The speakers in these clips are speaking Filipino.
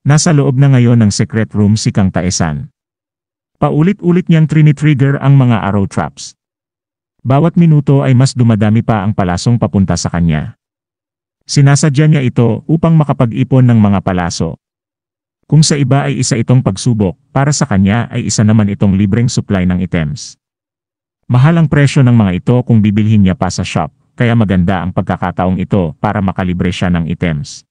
Nasa loob na ngayon ng secret room si Kang Taesan. Paulit-ulit niyang trigger ang mga arrow traps. Bawat minuto ay mas dumadami pa ang palasong papunta sa kanya. Sinasadya niya ito upang makapag-ipon ng mga palaso. Kung sa iba ay isa itong pagsubok, para sa kanya ay isa naman itong libreng supply ng items. Mahal ang presyo ng mga ito kung bibilhin niya pa sa shop, kaya maganda ang pagkakataong ito para makalibre siya ng items.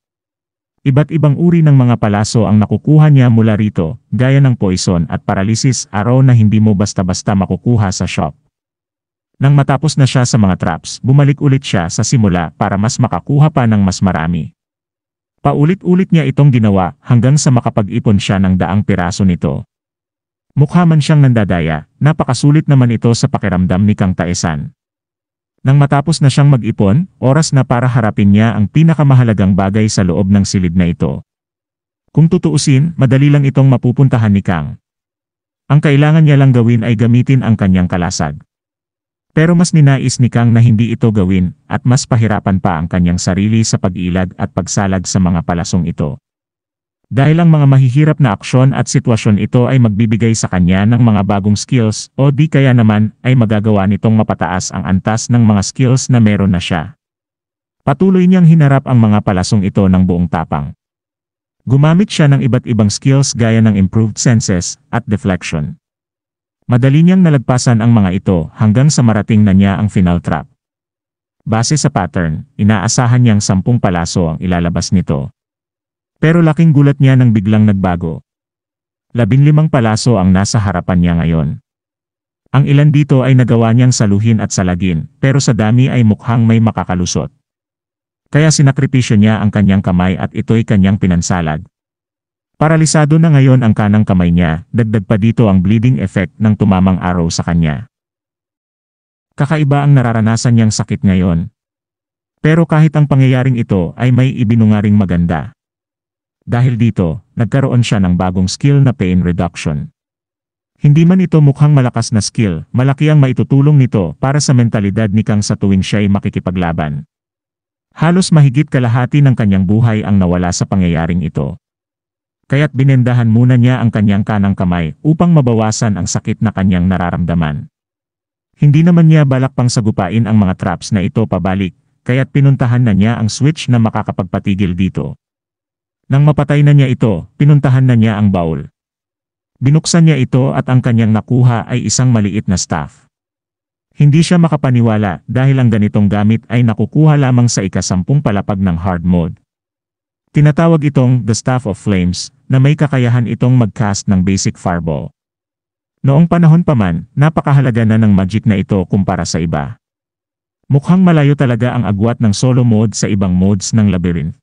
Iba't ibang uri ng mga palaso ang nakukuha niya mula rito, gaya ng poison at paralysis arrow na hindi mo basta-basta makukuha sa shop. Nang matapos na siya sa mga traps, bumalik ulit siya sa simula para mas makakuha pa ng mas marami. Paulit-ulit niya itong ginawa hanggang sa makapag-ipon siya ng daang piraso nito. Mukha man siyang nandadaya, napakasulit naman ito sa pakiramdam ni Kang Taesan. Nang matapos na siyang mag-ipon, oras na para harapin niya ang pinakamahalagang bagay sa loob ng silid na ito. Kung tutuusin, madali lang itong mapupuntahan ni Kang. Ang kailangan niya lang gawin ay gamitin ang kanyang kalasag. Pero mas ninais ni Kang na hindi ito gawin at mas pahirapan pa ang kanyang sarili sa pag-ilag at pagsalag sa mga palasong ito. Dahil ang mga mahihirap na aksyon at sitwasyon ito ay magbibigay sa kanya ng mga bagong skills o di kaya naman ay magagawa nitong mapataas ang antas ng mga skills na meron na siya. Patuloy niyang hinarap ang mga palasong ito ng buong tapang. Gumamit siya ng iba't ibang skills gaya ng improved senses at deflection. Madali niyang nalagpasan ang mga ito hanggang sa marating na niya ang final trap. Base sa pattern, inaasahan niyang 10 palaso ang ilalabas nito. Pero laking gulat niya nang biglang nagbago. 15 palaso ang nasa harapan niya ngayon. Ang ilan dito ay nagawa niyang saluhin at salagin, pero sa dami ay mukhang may makakalusot. Kaya sinakripisyo niya ang kanyang kamay at ito'y kanyang pinansalag. Paralisado na ngayon ang kanang kamay niya, dagdag pa dito ang bleeding effect ng tumamang arrow sa kanya. Kakaiba ang nararanasan niyang sakit ngayon. Pero kahit ang pangyayaring ito ay may ibinungaring maganda. Dahil dito, nagkaroon siya ng bagong skill na pain reduction. Hindi man ito mukhang malakas na skill, malaki ang maitutulong nito para sa mentalidad ni Kang sa tuwing siya'y makikipaglaban. Halos mahigit kalahati ng kanyang buhay ang nawala sa pangyayaring ito. Kaya't binendahan muna niya ang kanyang kanang kamay upang mabawasan ang sakit na kanyang nararamdaman. Hindi naman niya balak pang sagupain ang mga traps na ito pabalik, kaya't pinuntahan na niya ang switch na makakapagpatigil dito. Nang mapatay na niya ito, pinuntahan na niya ang bowl. Binuksan niya ito at ang kanyang nakuha ay isang maliit na staff. Hindi siya makapaniwala dahil ang ganitong gamit ay nakukuha lamang sa ika-10 palapag ng hard mode. Tinatawag itong The Staff of Flames, na may kakayahan itong mag-cast ng basic fireball. Noong panahon pa man, napakahalaga na ng magic na ito kumpara sa iba. Mukhang malayo talaga ang agwat ng solo mode sa ibang modes ng labyrinth.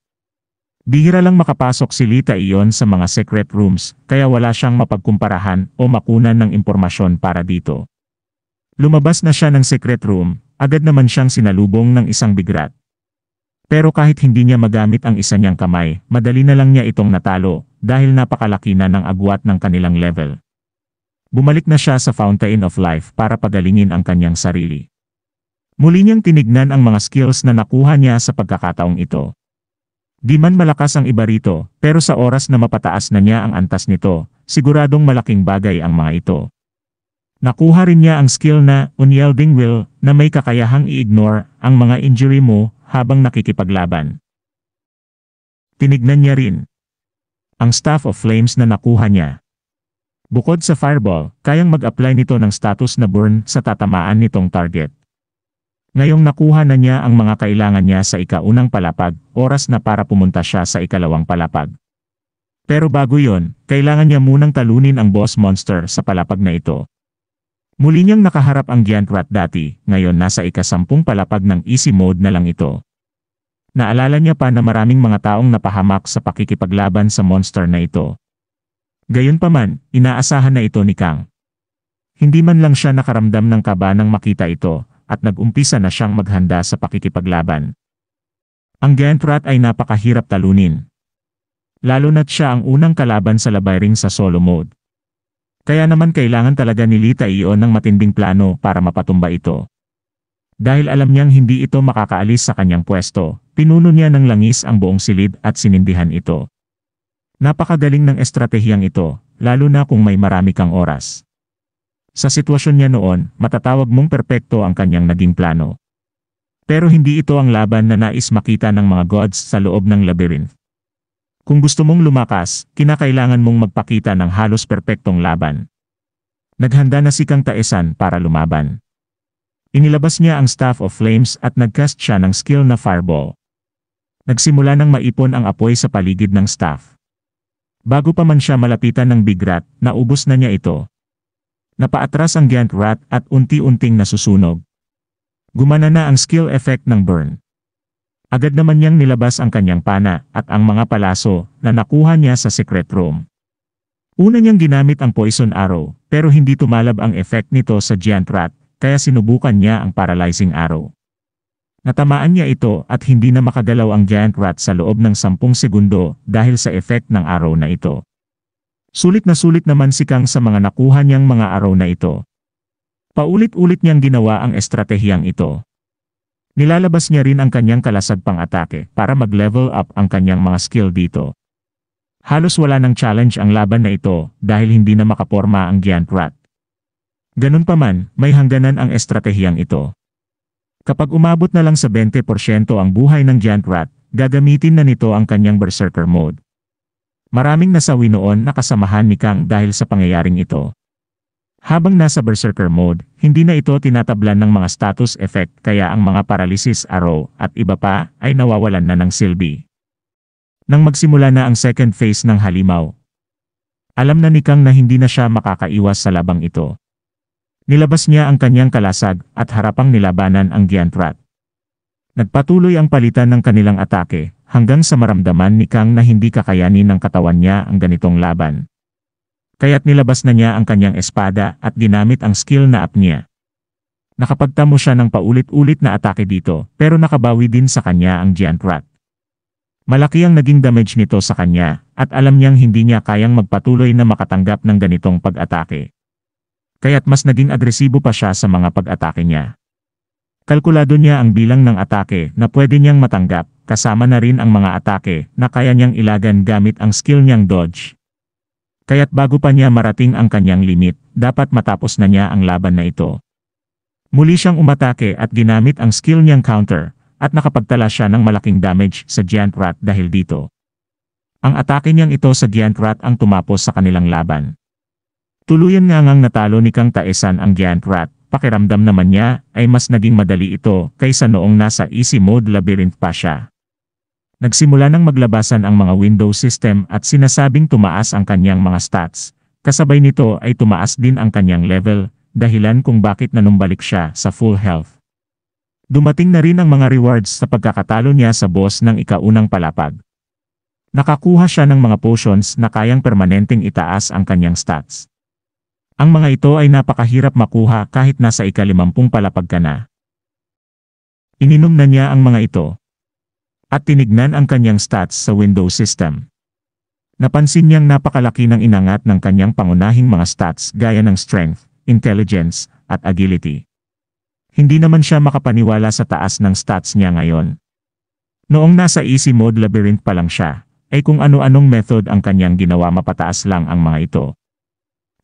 Bihira lang makapasok si Lita iyon sa mga secret rooms, kaya wala siyang mapagkumparahan o makunan ng impormasyon para dito. Lumabas na siya ng secret room, agad naman siyang sinalubong ng isang bigrat. Pero kahit hindi niya magamit ang isa niyang kamay, madali na lang niya itong natalo dahil napakalaki na ng agwat ng kanilang level. Bumalik na siya sa Fountain of Life para pagalingin ang kanyang sarili. Muli niyang tinignan ang mga skills na nakuha niya sa pagkakataong ito. Di man malakas ang iba rito, pero sa oras na mapataas na niya ang antas nito, siguradong malaking bagay ang mga ito. Nakuha rin niya ang skill na Unyielding Will na may kakayahang i-ignore ang mga injury mo habang nakikipaglaban. Tinignan niya rin ang Staff of Flames na nakuha niya. Bukod sa Fireball, kayang mag-apply nito ng status na burn sa tatamaan nitong target. Ngayong nakuha na niya ang mga kailangan niya sa ika-unang palapag, oras na para pumunta siya sa ika-2 palapag. Pero bago yon, kailangan niya munang talunin ang boss monster sa palapag na ito. Muli niyang nakaharap ang Giant Rat dati, ngayon nasa ika-10 palapag ng easy mode na lang ito. Naalala niya pa na maraming mga taong napahamak sa pakikipaglaban sa monster na ito. Gayunpaman, inaasahan na ito ni Kang. Hindi man lang siya nakaramdam ng kaba nang makita ito, at nag-umpisa na siyang maghanda sa pakikipaglaban. Ang Giant Rat ay napakahirap talunin. Lalo na't siya ang unang kalaban sa labyrinth sa solo mode. Kaya naman kailangan talaga ni Lita iyon ng matinding plano para mapatumba ito. Dahil alam niyang hindi ito makakaalis sa kanyang pwesto, pinuno niya ng langis ang buong silid at sinindihan ito. Napakagaling ng estratehiyang ito, lalo na kung may marami kang oras. Sa sitwasyon niya noon, matatawag mong perpekto ang kanyang naging plano. Pero hindi ito ang laban na nais makita ng mga gods sa loob ng labyrinth. Kung gusto mong lumakas, kinakailangan mong magpakita ng halos perpektong laban. Naghanda na si Kang Taesan para lumaban. Inilabas niya ang Staff of Flames at nagcast siya ng skill na Fireball. Nagsimula ng maipon ang apoy sa paligid ng staff. Bago pa man siya malapitan ng Big Rat, naubos na niya ito. Napaatras ang Giant Rat at unti-unting nasusunog. Gumana na ang skill effect ng burn. Agad naman niyang nilabas ang kanyang pana at ang mga palaso na nakuha niya sa secret room. Una niyang ginamit ang Poison Arrow, pero hindi tumalab ang effect nito sa Giant Rat, kaya sinubukan niya ang Paralyzing Arrow. Natamaan niya ito at hindi na makagalaw ang Giant Rat sa loob ng 10 segundo dahil sa effect ng arrow na ito. Sulit naman si Kang sa mga nakuha niyang mga arrow na ito. Paulit-ulit niyang ginawa ang estratehiyang ito. Nilalabas niya rin ang kanyang kalasag pang-atake para mag-level up ang kanyang mga skill dito. Halos wala ng challenge ang laban na ito dahil hindi na makaporma ang Giant Rat. Ganun pa man, may hangganan ang estratehiyang ito. Kapag umabot na lang sa 20% ang buhay ng Giant Rat, gagamitin na nito ang kanyang Berserker Mode. Maraming nasawi noon na kasamahan ni Kang dahil sa pangyayaring ito. Habang nasa Berserker Mode, hindi na ito tinatablan ng mga status effect kaya ang mga Paralysis Arrow at iba pa ay nawawalan na ng silbi. Nang magsimula na ang second phase ng halimaw, alam na ni Kang na hindi na siya makakaiwas sa labang ito. Nilabas niya ang kanyang kalasag at harapang nilabanan ang Giant Rat. Nagpatuloy ang palitan ng kanilang atake hanggang sa maramdaman ni Kang na hindi kakayanin ng katawan niya ang ganitong laban. Kaya't nilabas na niya ang kanyang espada at ginamit ang skill na apnea. Nakapagtamo siya ng paulit-ulit na atake dito pero nakabawi din sa kanya ang Giant Rat. Malaki ang naging damage nito sa kanya at alam niyang hindi niya kayang magpatuloy na makatanggap ng ganitong pag-atake. Kaya't mas naging agresibo pa siya sa mga pag-atake niya. Kalkulado niya ang bilang ng atake na pwede niyang matanggap, kasama na rin ang mga atake na kaya niyang ilagan gamit ang skill niyang dodge. Kaya't bago pa niya marating ang kanyang limit, dapat matapos na niya ang laban na ito. Muli siyang umatake at ginamit ang skill niyang counter, at nakapagtala siya ng malaking damage sa Giant Rat dahil dito. Ang atake niyang ito sa Giant Rat ang tumapos sa kanilang laban. Tuluyan ngang natalo ni Kang Taesan ang Giant Rat. Pakiramdam naman niya ay mas naging madali ito kaysa noong nasa easy mode labyrinth pa siya. Nagsimula nang maglabasan ang mga window system at sinasabing tumaas ang kanyang mga stats. Kasabay nito ay tumaas din ang kanyang level, dahilan kung bakit nanumbalik siya sa full health. Dumating na rin ang mga rewards sa pagkakatalo niya sa boss ng ikaunang palapag. Nakakuha siya ng mga potions na kayang permanenteng itaas ang kanyang stats. Ang mga ito ay napakahirap makuha kahit nasa ika-50 palapag ka na. Ininom na niya ang mga ito. At tinignan ang kanyang stats sa window system. Napansin niyang napakalaki ng inangat ng kanyang pangunahing mga stats gaya ng strength, intelligence, at agility. Hindi naman siya makapaniwala sa taas ng stats niya ngayon. Noong nasa easy mode labyrinth pa lang siya, ay kung ano-anong method ang kanyang ginawa mapataas lang ang mga ito.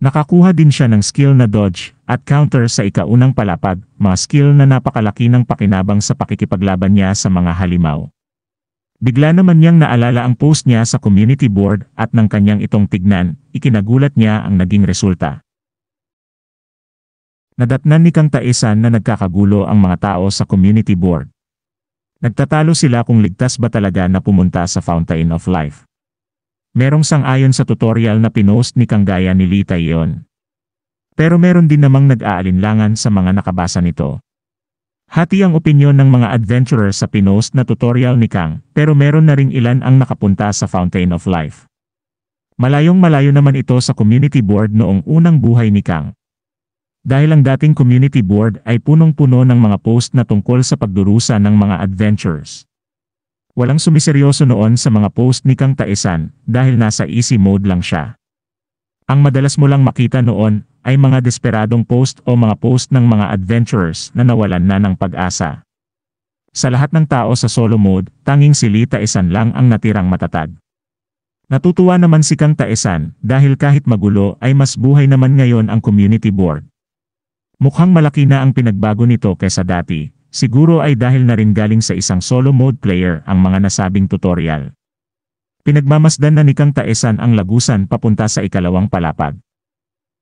Nakakuha din siya ng skill na dodge at counter sa ikaunang palapag, mga skill na napakalaki ng pakinabang sa pakikipaglaban niya sa mga halimaw. Bigla naman niyang naalala ang post niya sa community board at nang kanyang itong tignan, ikinagulat niya ang naging resulta. Nadatnan ni Kang Taesan na nagkakagulo ang mga tao sa community board. Nagtatalo sila kung ligtas ba talaga na pumunta sa Fountain of Life. Merong sang-ayon sa tutorial na pinost ni Kang gaya ni Lee Taeyeon. Pero meron din namang nag-aalinlangan sa mga nakabasa nito. Hati ang opinyon ng mga adventurer sa pinost na tutorial ni Kang, pero meron na ring ilan ang nakapunta sa Fountain of Life. Malayong-malayo naman ito sa community board noong unang buhay ni Kang. Dahil ang dating community board ay punong-puno ng mga post na tungkol sa pagdurusa ng mga adventurers. Walang sumiseryoso noon sa mga post ni Kang Taesan dahil nasa easy mode lang siya. Ang madalas mo lang makita noon ay mga desperadong post o mga post ng mga adventurers na nawalan na ng pag-asa. Sa lahat ng tao sa solo mode, tanging si Lee Taesan lang ang natirang matatag. Natutuwa naman si Kang Taesan dahil kahit magulo ay mas buhay naman ngayon ang community board. Mukhang malaki na ang pinagbago nito kaysa dati, siguro ay dahil na rin galing sa isang solo mode player ang mga nasabing tutorial. Pinagmamasdan na ni Kang Taesan ang lagusan papunta sa ikalawang palapag.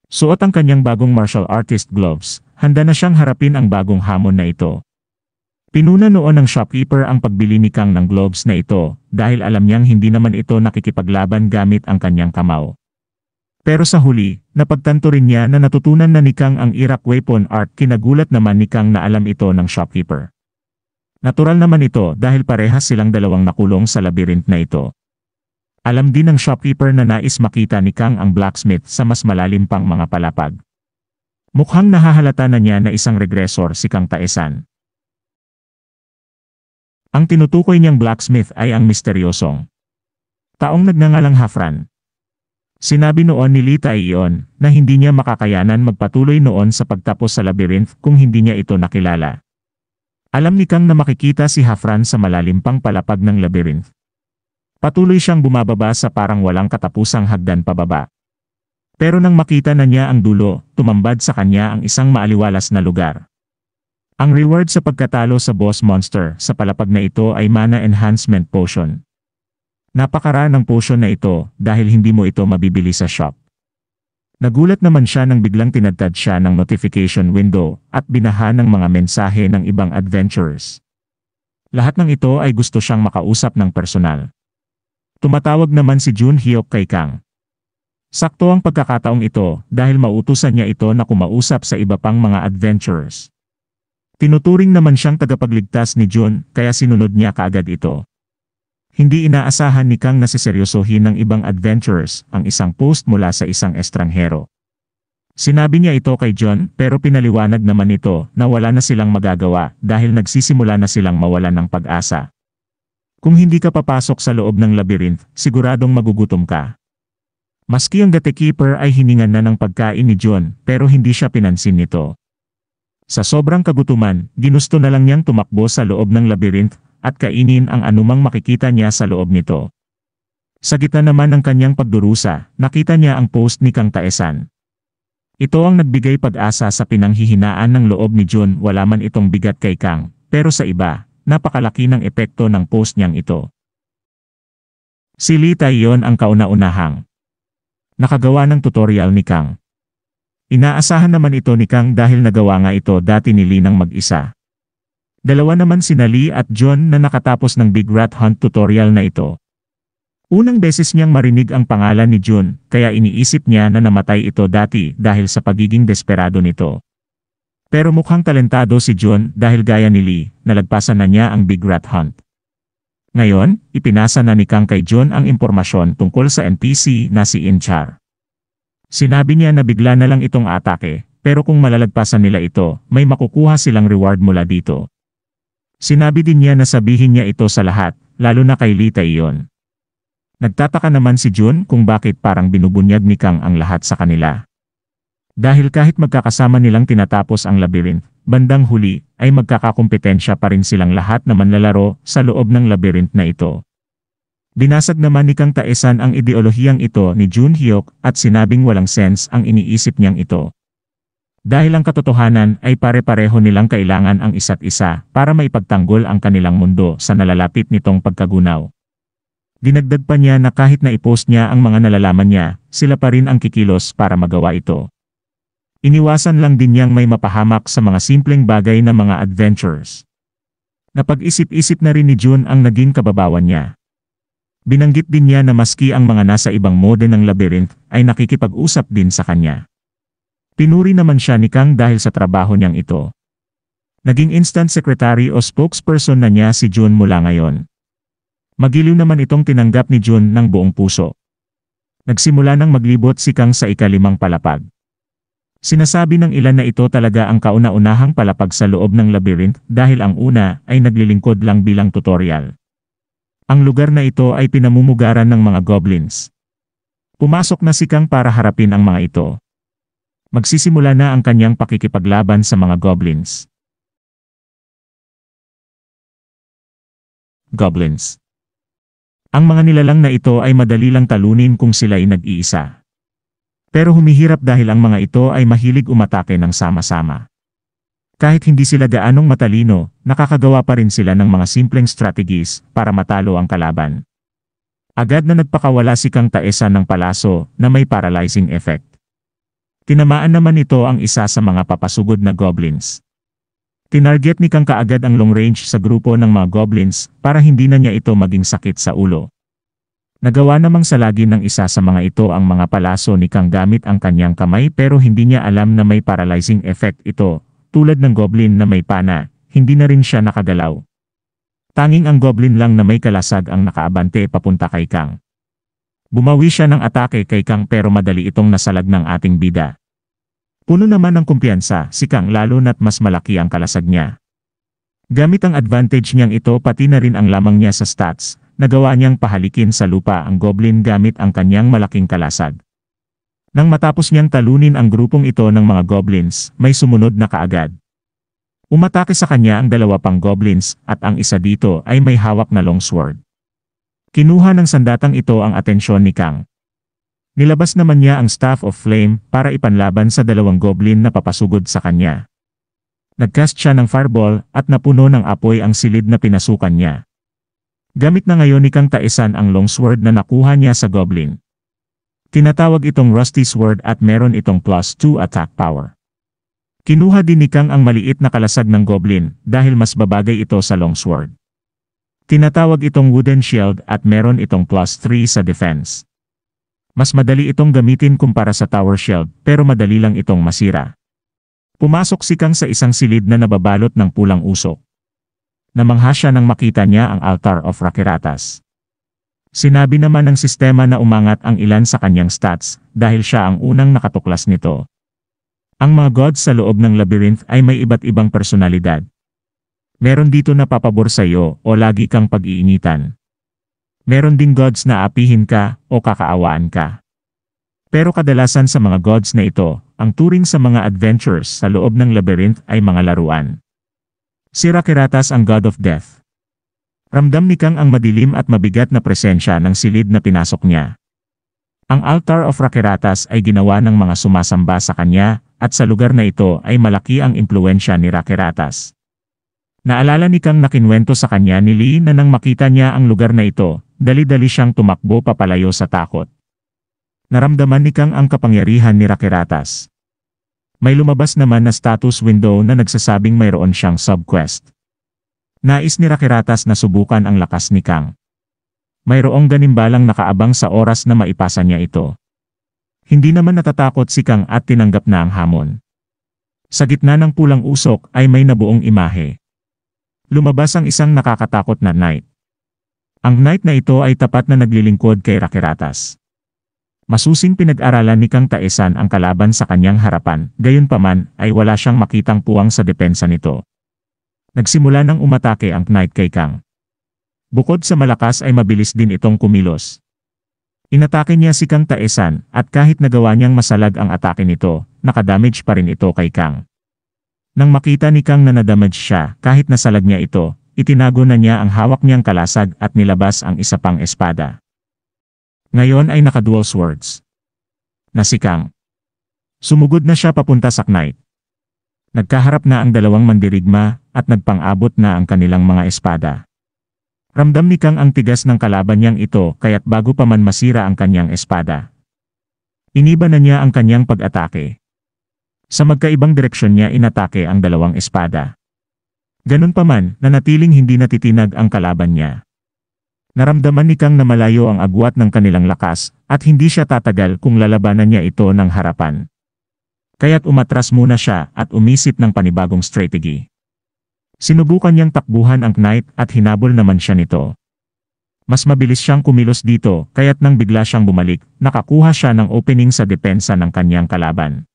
Suot ang kanyang bagong martial artist gloves, handa na siyang harapin ang bagong hamon na ito. Pinuna noon ng shopkeeper ang pagbili ni Kang ng gloves na ito dahil alam niyang hindi naman ito nakikipaglaban gamit ang kanyang kamao. Pero sa huli, napagtanto rin niya na natutunan na ni Kang ang Iraq weapon art. Kinagulat naman ni Kang na alam ito ng shopkeeper. Natural naman ito dahil parehas silang dalawang nakulong sa labyrinth na ito. Alam din ng shopkeeper na nais makita ni Kang ang blacksmith sa mas malalim pang mga palapag. Mukhang nahahalata na niya na isang regressor si Kang Taesan. Ang tinutukoy niyang blacksmith ay ang misteryosong taong nagngangalang Hafran. Sinabi noon ni Lee Tae-yeon na hindi niya makakayanan magpatuloy noon sa pagtapos sa labyrinth kung hindi niya ito nakilala. Alam ni Kang na makikita si Hafran sa malalim pang palapag ng labyrinth. Patuloy siyang bumababa sa parang walang katapusang hagdan pababa. Pero nang makita na niya ang dulo, tumambad sa kanya ang isang maaliwalas na lugar. Ang reward sa pagkatalo sa boss monster sa palapag na ito ay mana enhancement potion. Napakaraan ng potion na ito dahil hindi mo ito mabibili sa shop. Nagulat naman siya nang biglang tinadtad siya ng notification window at binaha ng mga mensahe ng ibang adventurers. Lahat ng ito ay gusto siyang makausap ng personal. Tumatawag naman si Jun Hyuk kay Kang. Sakto ang pagkakataong ito dahil mautusan niya ito na kumausap sa iba pang mga adventurers. Tinuturing naman siyang tagapagligtas ni Jun kaya sinunod niya kaagad ito. Hindi inaasahan ni Kang na siseryosohin ng ibang adventurers ang isang post mula sa isang estranghero. Sinabi niya ito kay Jun pero pinaliwanag naman ito na wala na silang magagawa dahil nagsisimula na silang mawalan ng pag-asa. Kung hindi ka papasok sa loob ng labyrinth, siguradong magugutom ka. Maski ang gatekeeper ay hiningan na ng pagkain ni Jun pero hindi siya pinansin nito. Sa sobrang kagutuman, ginusto na lang niyang tumakbo sa loob ng labyrinth at kainin ang anumang makikita niya sa loob nito. Sa gitna naman ng kanyang pagdurusa, nakita niya ang post ni Kang Taesan. Ito ang nagbigay pag-asa sa pinanghihinaan ng loob ni Jun. Wala man itong bigat kay Kang, pero sa iba, napakalaki ng epekto ng post niyang ito. Si Lee Tae-yeon ang kauna-unahang nakagawa ng tutorial ni Kang. Inaasahan naman ito ni Kang dahil nagawa nga ito dati ni Lee ng mag-isa. Dalawa naman sina Lee at John na nakatapos ng Big Rat Hunt tutorial na ito. Unang beses niyang marinig ang pangalan ni Jun, kaya iniisip niya na namatay ito dati dahil sa pagiging desperado nito. Pero mukhang talentado si Jun dahil gaya ni Lee, nalagpasan na niya ang Big Rat Hunt. Ngayon, ipinasa na ni Kang kay Jun ang impormasyon tungkol sa NPC na si Inchar. Sinabi niya na bigla na lang itong atake, pero kung malalagpasan nila ito, may makukuha silang reward mula dito. Sinabi din niya na sabihin niya ito sa lahat, lalo na kay Lee Tae-yeon. Nagtataka naman si Jun kung bakit parang binubunyag ni Kang ang lahat sa kanila. Dahil kahit magkakasama nilang tinatapos ang labyrinth, bandang huli ay magkakakompetensya pa rin silang lahat na manlalaro sa loob ng labyrinth na ito. Binasag naman ni Kang Taesan ang ideolohiyang ito ni Jun Hyuk at sinabing walang sense ang iniisip niyang ito. Dahil ang katotohanan ay pare-pareho nilang kailangan ang isa't isa para maipagtanggol ang kanilang mundo sa nalalapit nitong pagkagunaw. Dinagdag pa niya na kahit na i-post niya ang mga nalalaman niya, sila pa rin ang kikilos para magawa ito. Iniwasan lang din niyang may mapahamak sa mga simpleng bagay na mga adventures. Napag-isip-isip na rin ni Jun ang naging kababawan niya. Binanggit din niya na maski ang mga nasa ibang mode ng labyrinth ay nakikipag-usap din sa kanya. Pinuri naman siya ni Kang dahil sa trabaho niyang ito. Naging instant secretary o spokesperson na niya si Jun mula ngayon. Magiliw naman itong tinanggap ni Jun ng buong puso. Nagsimula nang maglibot si Kang sa ika-5 palapag. Sinasabi ng ilan na ito talaga ang kauna-unahang palapag sa loob ng labyrinth dahil ang una ay naglilingkod lang bilang tutorial. Ang lugar na ito ay pinamumugaran ng mga goblins. Pumasok na si Kang para harapin ang mga ito. Magsisimula na ang kanyang pakikipaglaban sa mga goblins. Goblins. Ang mga nilalang na ito ay madali lang talunin kung sila ay nag-iisa. Pero humihirap dahil ang mga ito ay mahilig umatake ng sama-sama. Kahit hindi sila gaanong matalino, nakakagawa pa rin sila ng mga simpleng strategies para matalo ang kalaban. Agad na nagpakawala si Kang Taesan ng palaso na may paralyzing effect. Tinamaan naman ito ang isa sa mga papasugod na goblins. Tinarget ni Kang kaagad ang long range sa grupo ng mga goblins para hindi na niya ito maging sakit sa ulo. Nagawa namang salagi ng isa sa mga ito ang mga palaso ni Kang gamit ang kanyang kamay pero hindi niya alam na may paralyzing effect ito, tulad ng goblin na may pana, hindi na rin siya nakagalaw. Tanging ang goblin lang na may kalasag ang nakaabante papunta kay Kang. Bumawi siya ng atake kay Kang pero madali itong nasalag ng ating bida. Puno naman ng kumpiyansa si Kang lalo na't mas malaki ang kalasag niya. Gamit ang advantage niyang ito pati na rin ang lamang niya sa stats, nagawa niyang pahalikin sa lupa ang goblin gamit ang kanyang malaking kalasag. Nang matapos niyang talunin ang grupong ito ng mga goblins, may sumunod na kaagad. Umatake sa kanya ang dalawa pang goblins at ang isa dito ay may hawak na longsword. Kinuha ng sandatang ito ang atensyon ni Kang. Nilabas naman niya ang Staff of Flame para ipanlaban sa dalawang goblin na papasugod sa kanya. Nagcast siya ng fireball at napuno ng apoy ang silid na pinasukan niya. Gamit na ngayon ni Kang Taesan ang longsword na nakuha niya sa goblin. Tinatawag itong Rusty Sword at meron itong +2 attack power. Kinuha din ni Kang ang maliit na kalasag ng goblin dahil mas babagay ito sa longsword. Tinatawag itong Wooden Shield at meron itong +3 sa defense. Mas madali itong gamitin kumpara sa Tower Shield pero madali lang itong masira. Pumasok si Kang sa isang silid na nababalot ng pulang usok. Namangha siya nang makita niya ang Altar of Rakiratas. Sinabi naman ng sistema na umangat ang ilan sa kanyang stats dahil siya ang unang nakatuklas nito. Ang mga gods sa loob ng labyrinth ay may iba't ibang personalidad. Meron dito na papabor sa iyo o lagi kang pag-iinitan. Meron ding gods na apihin ka o kakaawaan ka. Pero kadalasan sa mga gods na ito, ang turing sa mga adventures sa loob ng labyrinth ay mga laruan. Si Rakiratas ang God of Death. Ramdam ni Kang ang madilim at mabigat na presensya ng silid na pinasok niya. Ang Altar of Rakiratas ay ginawa ng mga sumasamba sa kanya at sa lugar na ito ay malaki ang impluensya ni Rakiratas. Naalala ni Kang na kinwento sa kanya ni Lee na nang makita niya ang lugar na ito, dali-dali siyang tumakbo papalayo sa takot. Naramdaman ni Kang ang kapangyarihan ni Rakiratas. May lumabas naman na status window na nagsasabing mayroon siyang subquest. Nais ni Rakiratas na subukan ang lakas ni Kang. Mayroong ganimbalang nakaabang sa oras na maipasa niya ito. Hindi naman natatakot si Kang at tinanggap na ang hamon. Sa gitna ng pulang usok ay may nabuong imahe. Lumabas ang isang nakakatakot na knight. Ang knight na ito ay tapat na naglilingkod kay Rakiratas. Masusing pinag-aralan ni Kang Taesan ang kalaban sa kanyang harapan, gayunpaman ay wala siyang makitang puwang sa depensa nito. Nagsimula nang umatake ang knight kay Kang. Bukod sa malakas ay mabilis din itong kumilos. Inatake niya si Kang Taesan at kahit nagawa niyang masalag ang atake nito, nakadamage pa rin ito kay Kang. Nang makita ni Kang na nadamage siya kahit nasalag niya ito, itinago na niya ang hawak niyang kalasag at nilabas ang isa pang espada. Ngayon ay naka-dual swords na si Kang. Sumugod na siya papunta sa knight. Nagkaharap na ang dalawang mandirigma at nagpang-abot na ang kanilang mga espada. Ramdam ni Kang ang tigas ng kalaban niyang ito kaya't bago pa man masira ang kanyang espada, iniba na niya ang kanyang pag-atake. Sa magkaibang direksyon niya inatake ang dalawang espada. Ganun pa man, nanatiling hindi natitinag ang kalaban niya. Naramdaman ni Kang na malayo ang agwat ng kanilang lakas at hindi siya tatagal kung lalabanan niya ito ng harapan. Kaya't umatras muna siya at umisip ng panibagong strategy. Sinubukan niyang takbuhan ang knight at hinabol naman siya nito. Mas mabilis siyang kumilos dito kaya't nang bigla siyang bumalik, nakakuha siya ng opening sa depensa ng kanyang kalaban.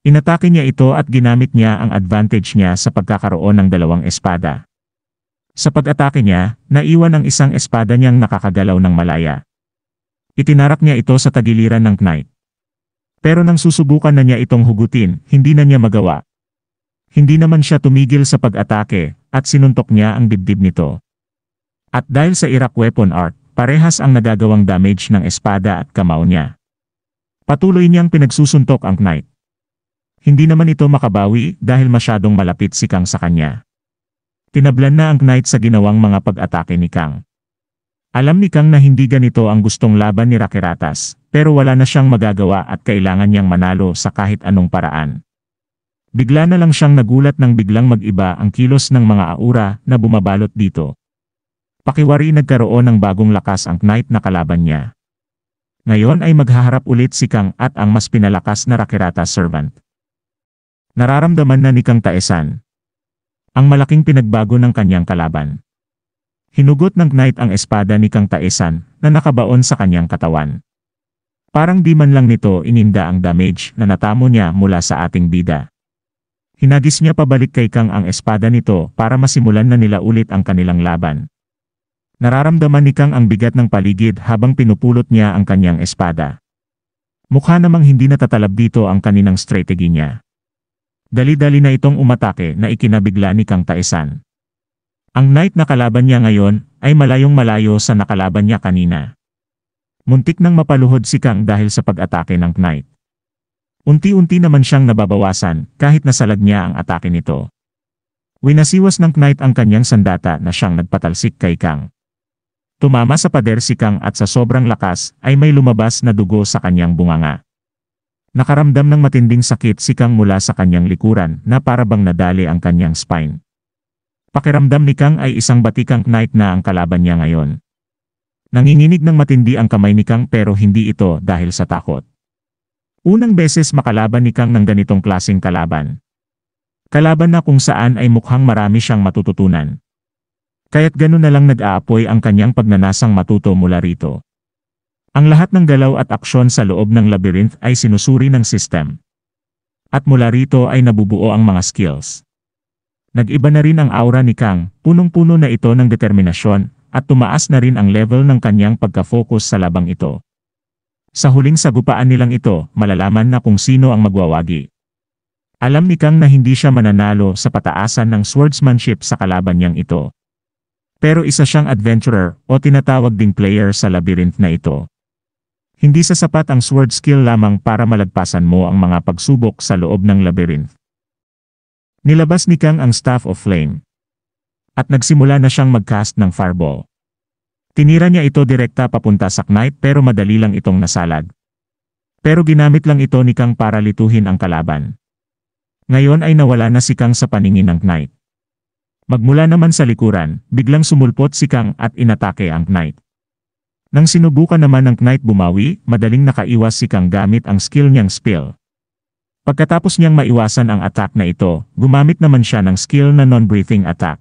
Inatake niya ito at ginamit niya ang advantage niya sa pagkakaroon ng dalawang espada. Sa pag-atake niya, naiwan ang isang espada niyang nakakagalaw ng malaya. Itinarak niya ito sa tagiliran ng knight. Pero nang susubukan na niya itong hugutin, hindi na niya magawa. Hindi naman siya tumigil sa pag-atake, at sinuntok niya ang dibdib nito. At dahil sa Iraq weapon art, parehas ang nagagawang damage ng espada at kamao niya. Patuloy niyang pinagsusuntok ang knight. Hindi naman ito makabawi dahil masyadong malapit si Kang sa kanya. Tinablan na ang knight sa ginawang mga pag-atake ni Kang. Alam ni Kang na hindi ganito ang gustong laban ni Rakiratas, pero wala na siyang magagawa at kailangan niyang manalo sa kahit anong paraan. Bigla na lang siyang nagulat nang biglang mag-iba ang kilos ng mga aura na bumabalot dito. Pakiwari nagkaroon ng bagong lakas ang knight na kalaban niya. Ngayon ay maghaharap ulit si Kang at ang mas pinalakas na Rakiratas servant. Nararamdaman na ni Kang Taesan ang malaking pinagbago ng kanyang kalaban. Hinugot ng knight ang espada ni Kang Taesan na nakabaon sa kanyang katawan. Parang di man lang nito ininda ang damage na natamo niya mula sa ating bida. Hinagis niya pabalik kay Kang ang espada nito para masimulan na nila ulit ang kanilang laban. Nararamdaman ni Kang ang bigat ng paligid habang pinupulot niya ang kanyang espada. Mukha namang hindi natatalab dito ang kaninang strategy niya. Dali-dali na itong umatake na ikinabigla ni Kang Taesan. Ang knight na kalaban niya ngayon ay malayong malayo sa nakalaban niya kanina. Muntik nang mapaluhod si Kang dahil sa pag-atake ng knight. Unti-unti naman siyang nababawasan kahit nasalag niya ang atake nito. Winasiwas ng knight ang kanyang sandata na siyang nagpatalsik kay Kang. Tumama sa pader si Kang at sa sobrang lakas ay may lumabas na dugo sa kanyang bunganga. Nakaramdam ng matinding sakit si Kang mula sa kanyang likuran na parabang nadali ang kanyang spine. Pakiramdam ni Kang ay isang batikang knight na ang kalaban niya ngayon. Nanginginig ng matindi ang kamay ni Kang pero hindi ito dahil sa takot. Unang beses makalaban ni Kang ng ganitong klaseng kalaban. Kalaban na kung saan ay mukhang marami siyang matututunan. Kaya't gano'n na lang nag-aapoy ang kanyang pagnanasang matuto mula rito. Ang lahat ng galaw at aksyon sa loob ng labyrinth ay sinusuri ng system. At mula rito ay nabubuo ang mga skills. Nag-iba na rin ang aura ni Kang, punong-puno na ito ng determinasyon, at tumaas na rin ang level ng kanyang pagka-focus sa labang ito. Sa huling sagupaan nilang ito, malalaman na kung sino ang magwawagi. Alam ni Kang na hindi siya mananalo sa pataasan ng swordsmanship sa kalaban niyang ito. Pero isa siyang adventurer o tinatawag ding player sa labyrinth na ito. Hindi sasapat ang sword skill lamang para malagpasan mo ang mga pagsubok sa loob ng labyrinth. Nilabas ni Kang ang Staff of Flame. At nagsimula na siyang mag-cast ng fireball. Tinira niya ito direkta papunta sa knight pero madali lang itong nasalag. Pero ginamit lang ito ni Kang para lituhin ang kalaban. Ngayon ay nawala na si Kang sa paningin ng knight. Magmula naman sa likuran, biglang sumulpot si Kang at inatake ang knight. Nang sinubukan naman ng knight bumawi, madaling nakaiwas si Kang gamit ang skill niyang spill. Pagkatapos niyang maiwasan ang attack na ito, gumamit naman siya ng skill na non-breathing attack.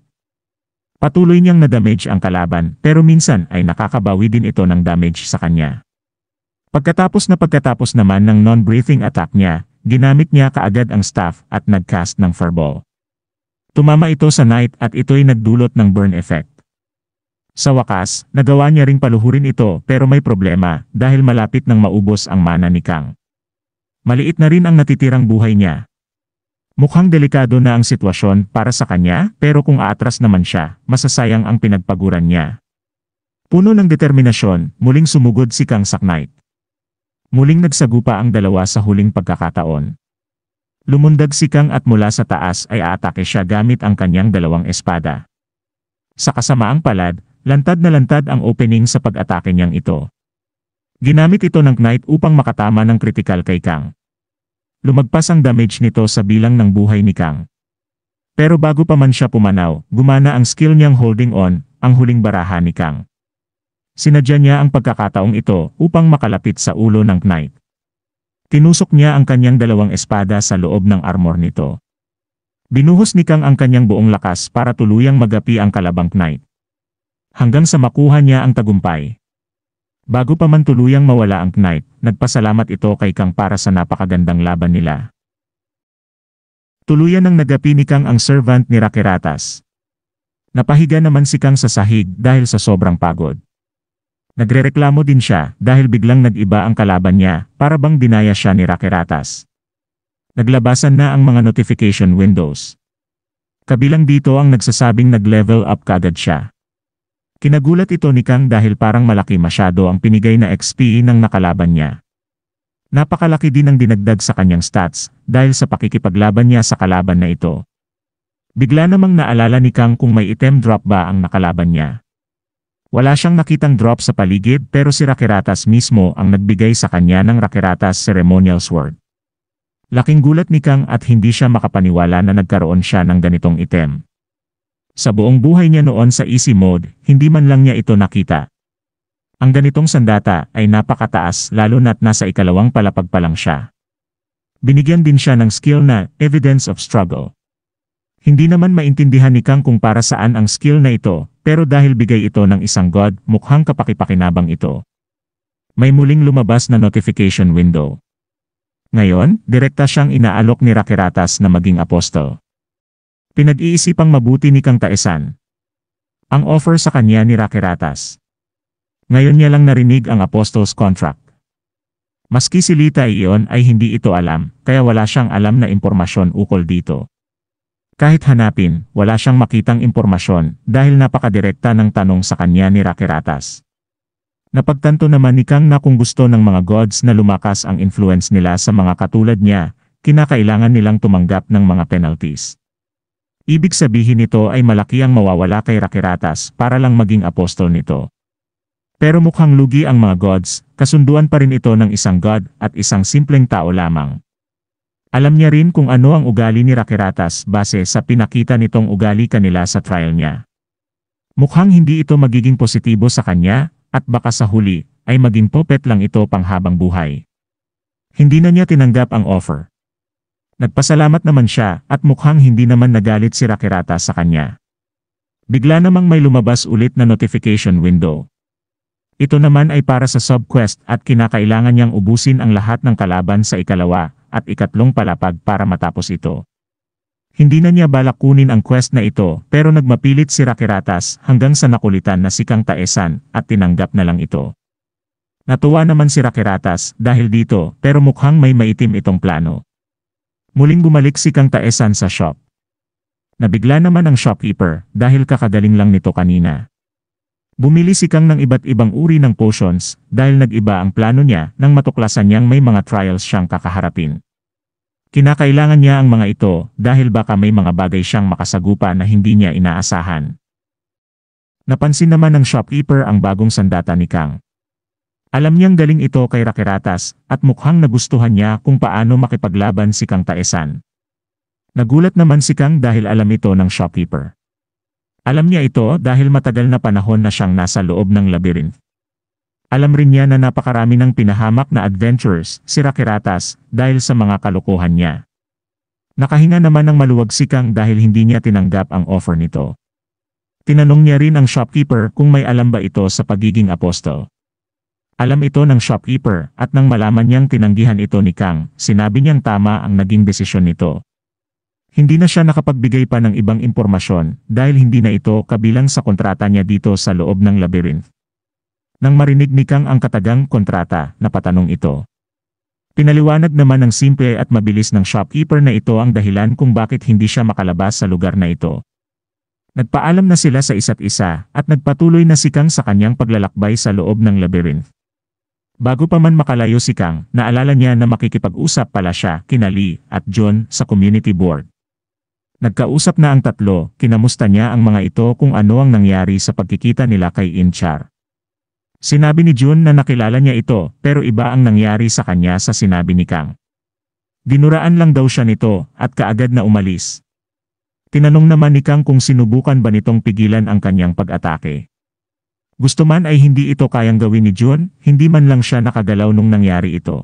Patuloy niyang na-damage ang kalaban pero minsan ay nakakabawi din ito ng damage sa kanya. Pagkatapos naman ng non-breathing attack niya, ginamit niya kaagad ang staff at nag-cast ng fireball. Tumama ito sa knight at ito'y nagdulot ng burn effect. Sa wakas, nagawa niya ring paluhurin ito pero may problema dahil malapit nang maubos ang mana ni Kang. Maliit na rin ang natitirang buhay niya. Mukhang delikado na ang sitwasyon para sa kanya pero kung aatras naman siya, masasayang ang pinagpaguran niya. Puno ng determinasyon, muling sumugod si Kang sa knight. Muling nagsagupa ang dalawa sa huling pagkakataon. Lumundag si Kang at mula sa taas ay aatake siya gamit ang kanyang dalawang espada. Sa kasamaang palad, lantad na lantad ang opening sa pag-atake niyang ito. Ginamit ito ng knight upang makatama ng critical kay Kang. Lumagpas ang damage nito sa bilang ng buhay ni Kang. Pero bago pa man siya pumanaw, gumana ang skill niyang holding on, ang huling baraha ni Kang. Sinadya niya ang pagkakataong ito upang makalapit sa ulo ng knight. Tinusok niya ang kanyang dalawang espada sa loob ng armor nito. Binuhos ni Kang ang kanyang buong lakas para tuluyang magapi ang kalabang knight. Hanggang sa makuha niya ang tagumpay. Bago pa man tuluyang mawala ang knight, nagpasalamat ito kay Kang para sa napakagandang laban nila. Tuluyan nang nagapi ni Kang ang servant ni Rakiratas. Napahiga naman si Kang sa sahig dahil sa sobrang pagod. Nagrereklamo din siya dahil biglang nag-iba ang kalaban niya para bang dinaya siya ni Rakiratas. Naglabasan na ang mga notification windows. Kabilang dito ang nagsasabing nag-level up kaagad siya. Kinagulat ito ni Kang dahil parang malaki masyado ang pinigay na XP ng nakalaban niya. Napakalaki din ang dinagdag sa kanyang stats dahil sa pakikipaglaban niya sa kalaban na ito. Bigla namang naalala ni Kang kung may item drop ba ang nakalaban niya. Wala siyang nakitang drop sa paligid pero si Rakiratas mismo ang nagbigay sa kanya ng Rakiratas Ceremonial Sword. Laking gulat ni Kang at hindi siya makapaniwala na nagkaroon siya ng ganitong item. Sa buong buhay niya noon sa easy mode, hindi man lang niya ito nakita. Ang ganitong sandata ay napakataas lalo na't nasa ikalawang palapag pa lang siya. Binigyan din siya ng skill na Evidence of Struggle. Hindi naman maintindihan ni Kang kung para saan ang skill na ito, pero dahil bigay ito ng isang god, mukhang kapakipakinabang ito. May muling lumabas na notification window. Ngayon, direkta siyang inaalok ni Rakiratas na maging apostol. Pinag-iisipang mabuti ni Kang Taesan ang offer sa kanya ni Rakiratas. Ngayon niya lang narinig ang apostol's contract. Maski si Lita iyon ay hindi ito alam, kaya wala siyang alam na impormasyon ukol dito. Kahit hanapin, wala siyang makitang impormasyon dahil napakadirekta ng tanong sa kanya ni Rakiratas. Napagtanto naman ni Kang na kung gusto ng mga gods na lumakas ang influence nila sa mga katulad niya, kinakailangan nilang tumanggap ng mga penalties. Ibig sabihin nito ay malaki ang mawawala kay Rakiratas para lang maging apostol nito. Pero mukhang lugi ang mga gods, kasunduan pa rin ito ng isang god at isang simpleng tao lamang. Alam niya rin kung ano ang ugali ni Rakiratas base sa pinakita nitong ugali kanila sa trial niya. Mukhang hindi ito magiging positibo sa kanya, at baka sa huli, ay maging puppet lang ito panghabang buhay. Hindi na niya tinanggap ang offer. Nagpasalamat naman siya at mukhang hindi naman nagalit si Rakiratas sa kanya. Bigla namang may lumabas ulit na notification window. Ito naman ay para sa sub-quest at kinakailangan niyang ubusin ang lahat ng kalaban sa ikalawa at ikatlong palapag para matapos ito. Hindi na niya balak kunin ang quest na ito pero nagmapilit si Rakiratas hanggang sa nakulitan na si Kang Taesan at tinanggap na lang ito. Natuwa naman si Rakiratas dahil dito pero mukhang may maitim itong plano. Muling bumalik si Kang Taesan sa shop. Nabigla naman ang shopkeeper dahil kakagaling lang nito kanina. Bumili si Kang ng iba't ibang uri ng potions dahil nag-iba ang plano niya nang matuklasan niyang may mga trials siyang kakaharapin. Kinakailangan niya ang mga ito dahil baka may mga bagay siyang makasagupa na hindi niya inaasahan. Napansin naman ng shopkeeper ang bagong sandata ni Kang. Alam niyang galing ito kay Rakiratas at mukhang nagustuhan niya kung paano makipaglaban si Kang Taesan. Nagulat naman si Kang dahil alam ito ng shopkeeper. Alam niya ito dahil matagal na panahon na siyang nasa loob ng labyrinth. Alam rin niya na napakarami ng pinahamak na adventurers si Rakiratas dahil sa mga kalokohan niya. Nakahinga naman ng maluwag si Kang dahil hindi niya tinanggap ang offer nito. Tinanong niya rin ang shopkeeper kung may alam ba ito sa pagiging apostol. Alam ito ng shopkeeper at nang malaman niyang tinanggihan ito ni Kang, sinabi niyang tama ang naging desisyon nito. Hindi na siya nakapagbigay pa ng ibang impormasyon dahil hindi na ito kabilang sa kontrata niya dito sa loob ng labyrinth. Nang marinig ni Kang ang katagang kontrata, napatanong ito. Pinaliwanag naman ng simple at mabilis ng shopkeeper na ito ang dahilan kung bakit hindi siya makalabas sa lugar na ito. Nagpaalam na sila sa isa't isa at nagpatuloy na si Kang sa kanyang paglalakbay sa loob ng labyrinth. Bago pa man makalayo si Kang, naalala niya na makikipag-usap pala siya kina Lee at John sa community board. Nagkausap na ang tatlo, kinamusta niya ang mga ito kung ano ang nangyari sa pagkikita nila kay Inchar. Sinabi ni Jun na nakilala niya ito pero iba ang nangyari sa kanya sa sinabi ni Kang. Dinuraan lang daw siya nito at kaagad na umalis. Tinanong naman ni Kang kung sinubukan ba nitong pigilan ang kanyang pag-atake. Gusto man ay hindi ito kayang gawin ni Jun, hindi man lang siya nakagalaw nung nangyari ito.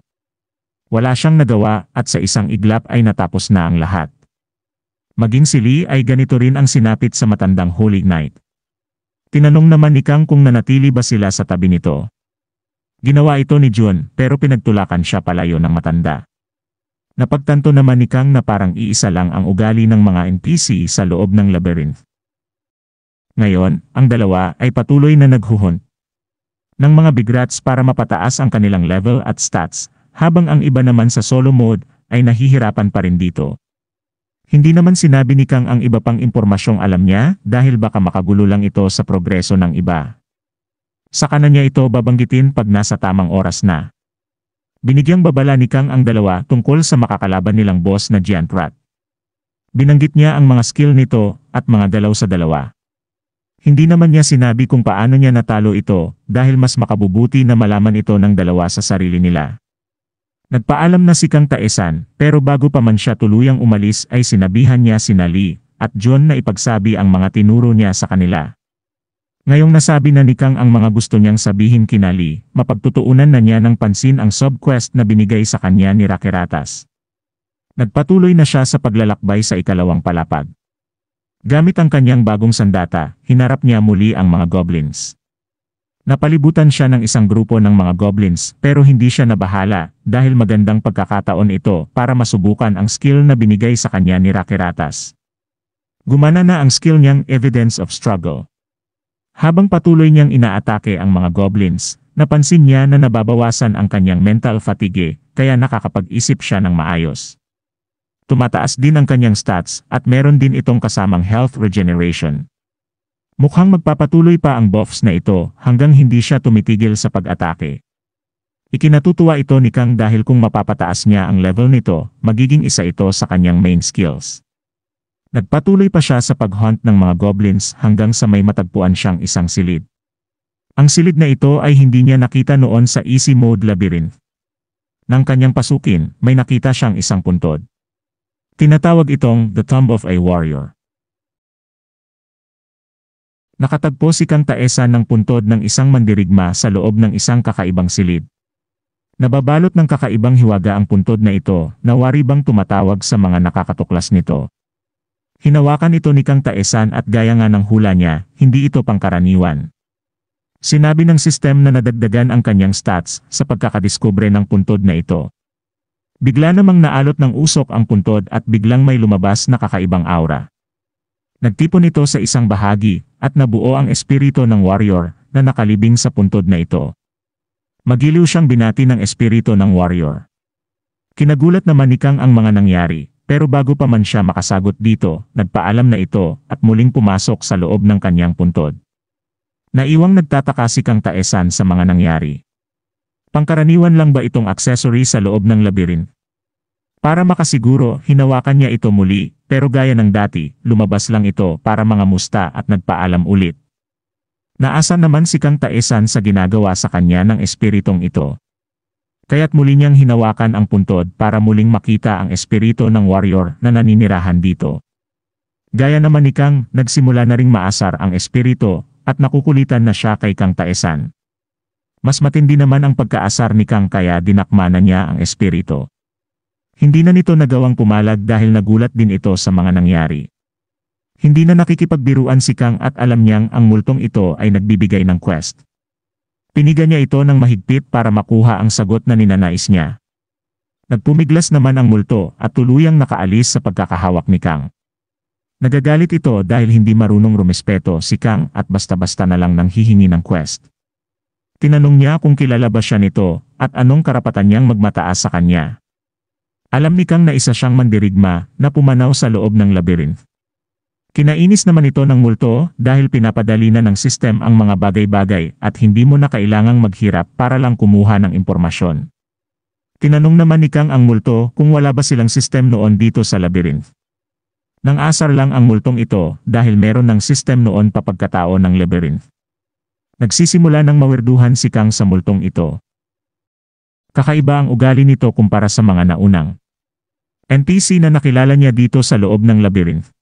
Wala siyang nagawa at sa isang iglap ay natapos na ang lahat. Maging si Lee ay ganito rin ang sinapit sa matandang Holy Knight. Tinanong naman ni Kang kung nanatili ba sila sa tabi nito. Ginawa ito ni Jun pero pinagtulakan siya palayo ng matanda. Napagtanto naman ni Kang na parang iisa lang ang ugali ng mga NPC sa loob ng labyrinth. Ngayon, ang dalawa ay patuloy na naghuhunt ng mga bigrats para mapataas ang kanilang level at stats, habang ang iba naman sa solo mode ay nahihirapan pa rin dito. Hindi naman sinabi ni Kang ang iba pang impormasyong alam niya dahil baka makagulo lang ito sa progreso ng iba. Saka na niya ito babanggitin pag nasa tamang oras na. Binigyang babala ni Kang ang dalawa tungkol sa makakalaban nilang boss na Giant Rat. Binanggit niya ang mga skill nito at mga galaw sa dalawa. Hindi naman niya sinabi kung paano niya natalo ito dahil mas makabubuti na malaman ito ng dalawa sa sarili nila. Nagpaalam na si Kang Taesan pero bago pa man siya tuluyang umalis ay sinabihan niya sina Lee at John na ipagsabi ang mga tinuro niya sa kanila. Ngayong nasabi na ni Kang ang mga gusto niyang sabihin kina Lee, mapagtutuunan na niya ng pansin ang sub-quest na binigay sa kanya ni Rakeratas. Nagpatuloy na siya sa paglalakbay sa ikalawang palapag. Gamit ang kanyang bagong sandata, hinarap niya muli ang mga goblins. Napalibutan siya ng isang grupo ng mga goblins pero hindi siya nabahala dahil magandang pagkakataon ito para masubukan ang skill na binigay sa kanya ni Rakeratas. Gumana na ang skill niyang Evidence of Struggle. Habang patuloy niyang inaatake ang mga goblins, napansin niya na nababawasan ang kanyang mental fatigue kaya nakakapag-isip siya ng maayos. Tumataas din ang kanyang stats at meron din itong kasamang health regeneration. Mukhang magpapatuloy pa ang buffs na ito hanggang hindi siya tumitigil sa pag-atake. Ikinatutuwa ito ni Kang dahil kung mapapataas niya ang level nito, magiging isa ito sa kanyang main skills. Nagpatuloy pa siya sa pag-hunt ng mga goblins hanggang sa may matagpuan siyang isang silid. Ang silid na ito ay hindi niya nakita noon sa easy mode labyrinth. Nang kanyang pasukin, may nakita siyang isang puntod. Tinatawag itong The Tomb of a Warrior. Nakatagpo si Kang Taesan ng puntod ng isang mandirigma sa loob ng isang kakaibang silid. Nababalot ng kakaibang hiwaga ang puntod na ito na wari bang tumatawag sa mga nakakatuklas nito. Hinawakan ito ni Kang Taesan at gaya nga ng hula niya, hindi ito pangkaraniwan. Sinabi ng sistem na nadagdagan ang kanyang stats sa pagkakadiskubre ng puntod na ito. Bigla namang naalot ng usok ang puntod at biglang may lumabas na kakaibang aura. Nagtipon ito sa isang bahagi at nabuo ang espiritu ng warrior na nakalibing sa puntod na ito. Magiliw siyang binati ng espiritu ng warrior. Kinagulat naman ni Kang ang mga nangyari, pero bago pa man siya makasagot dito, nagpaalam na ito at muling pumasok sa loob ng kanyang puntod. Naiwang nagtataka si Kang Taesan sa mga nangyari. Pangkaraniwan lang ba itong accessory sa loob ng labyrinth? Para makasiguro, hinawakan niya ito muli, pero gaya ng dati, lumabas lang ito para mga musta at nagpaalam ulit. Naasa naman si Kang Taesan sa ginagawa sa kanya ng espiritong ito. Kaya't muli niyang hinawakan ang puntod para muling makita ang espiritu ng warrior na naninirahan dito. Gaya naman ni Kang, nagsimula na ring maasar ang espiritu at nakukulitan na siya kay Kang Taesan. Mas matindi naman ang pagkaasar ni Kang kaya dinakma na niya ang espiritu. Hindi na nito nagawang pumalag dahil nagulat din ito sa mga nangyari. Hindi na nakikipagbiruan si Kang at alam niyang ang multong ito ay nagbibigay ng quest. Piniga niya ito ng mahigpit para makuha ang sagot na ninanais niya. Nagpumiglas naman ang multo at tuluyang nakaalis sa pagkakahawak ni Kang. Nagagalit ito dahil hindi marunong rumespeto si Kang at basta-basta na lang nang hihingi ng quest. Tinanong niya kung kilala ba siya nito at anong karapatan niyang magmataas sa kanya. Alam ni Kang na isa siyang mandirigma na pumanaw sa loob ng labyrinth. Kinainis naman ito ng multo dahil pinapadali na ng sistem ang mga bagay-bagay at hindi mo na kailangang maghirap para lang kumuha ng impormasyon. Tinanong naman ni Kang ang multo kung wala ba silang sistem noon dito sa labyrinth. Nang asar lang ang multong ito dahil meron ng sistem noon pa pagkatao ng labyrinth. Nagsisimula ng mawirduhan si Kang sa multong ito. Kakaiba ang ugali nito kumpara sa mga naunang NPC na nakilala niya dito sa loob ng labyrinth.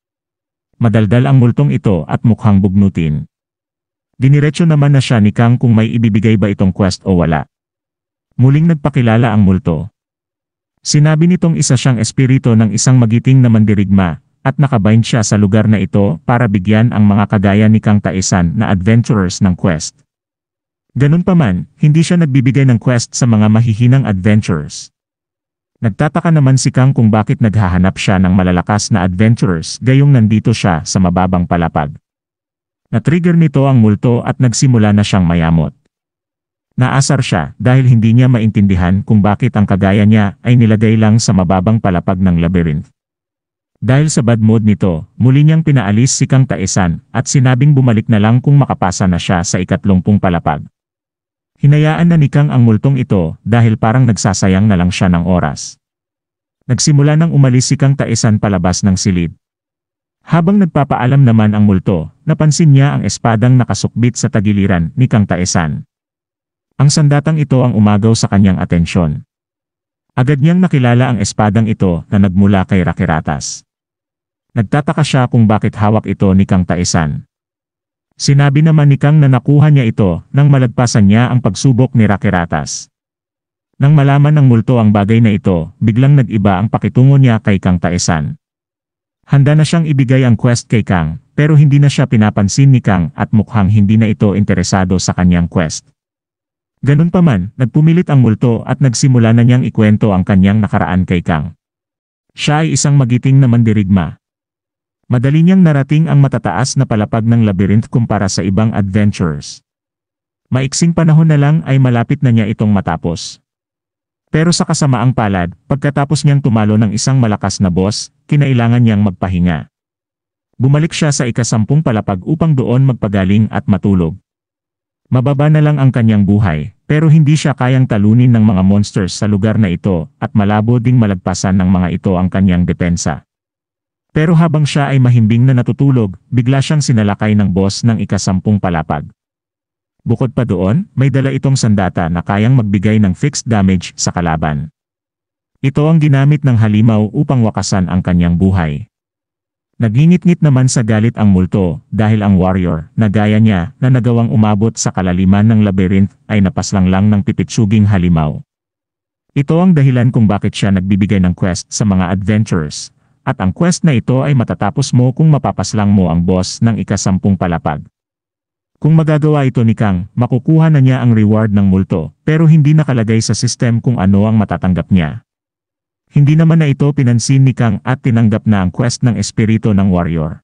Madaldal ang multong ito at mukhang bugnutin. Diniretso naman na siya ni Kang kung may ibibigay ba itong quest o wala. Muling nagpakilala ang multo. Sinabi nitong isa siyang espiritu ng isang magiting na mandirigma at nakabind siya sa lugar na ito para bigyan ang mga kagaya ni Kang Taesan na adventurers ng quest. Ganun pa man, hindi siya nagbibigay ng quest sa mga mahihinang adventurers. Nagtataka naman si Kang kung bakit naghahanap siya ng malalakas na adventurers gayong nandito siya sa mababang palapag. Na-trigger nito ang multo at nagsimula na siyang mayamot. Naasar siya dahil hindi niya maintindihan kung bakit ang kagaya niya ay nilagay lang sa mababang palapag ng labyrinth. Dahil sa bad mood nito, muli niyang pinaalis si Kang Taesan at sinabing bumalik na lang kung makapasa na siya sa 30 palapag. Hinayaan na ni Kang ang multong ito dahil parang nagsasayang na lang siya ng oras. Nagsimula nang umalis si Kang Taesan palabas ng silid. Habang nagpapaalam naman ang multo, napansin niya ang espadang nakasukbit sa tagiliran ni Kang Taesan. Ang sandatang ito ang umagaw sa kanyang atensyon. Agad niyang nakilala ang espadang ito na nagmula kay Rakiratas. Nagtataka siya kung bakit hawak ito ni Kang Taesan. Sinabi naman ni Kang na nakuha niya ito nang malagpasan niya ang pagsubok ni Rakiratas. Nang malaman ng multo ang bagay na ito, biglang nag-iba ang pakitungo niya kay Kang Taesan. Handa na siyang ibigay ang quest kay Kang, pero hindi na siya pinapansin ni Kang at mukhang hindi na ito interesado sa kanyang quest. Ganun pa man, nagpumilit ang multo at nagsimula na niyang ikwento ang kanyang nakaraan kay Kang. Siya ay isang magiting na mandirigma. Madali niyang narating ang matataas na palapag ng labyrinth kumpara sa ibang adventures. Maiksing panahon na lang ay malapit na niya itong matapos. Pero sa kasamaang palad, pagkatapos niyang tumalo ng isang malakas na boss, kinailangan niyang magpahinga. Bumalik siya sa 10 palapag upang doon magpagaling at matulog. Mababa na lang ang kanyang buhay, pero hindi siya kayang talunin ng mga monsters sa lugar na ito at malabo ding malagpasan ng mga ito ang kanyang depensa. Pero habang siya ay mahimbing na natutulog, bigla siyang sinalakay ng boss ng 10 palapag. Bukod pa doon, may dala itong sandata na kayang magbigay ng fixed damage sa kalaban. Ito ang ginamit ng halimaw upang wakasan ang kanyang buhay. Nagingit-ngit naman sa galit ang multo dahil ang warrior na gaya niya na nagawang umabot sa kalaliman ng labyrinth ay napaslang lang ng pipitsuging halimaw. Ito ang dahilan kung bakit siya nagbibigay ng quest sa mga adventurers. At ang quest na ito ay matatapos mo kung mapapaslang mo ang boss ng 10 palapag. Kung magagawa ito ni Kang, makukuha na niya ang reward ng multo, pero hindi nakalagay sa system kung ano ang matatanggap niya. Hindi naman na ito pinansin ni Kang at tinanggap na ang quest ng espiritu ng warrior.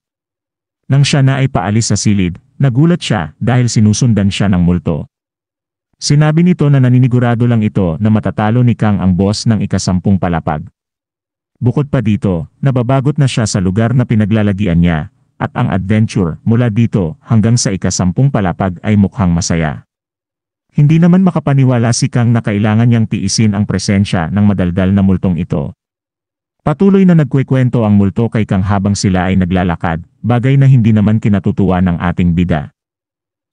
Nang siya na ay paalis sa silid, nagulat siya dahil sinusundan siya ng multo. Sinabi nito na naninigurado lang ito na matatalo ni Kang ang boss ng 10 palapag. Bukod pa dito, nababagot na siya sa lugar na pinaglalagian niya, at ang adventure mula dito hanggang sa 10 palapag ay mukhang masaya. Hindi naman makapaniwala si Kang na kailangan niyang tiisin ang presensya ng madaldal na multong ito. Patuloy na nagkukwento ang multo kay Kang habang sila ay naglalakad, bagay na hindi naman kinatutuwa ng ating bida.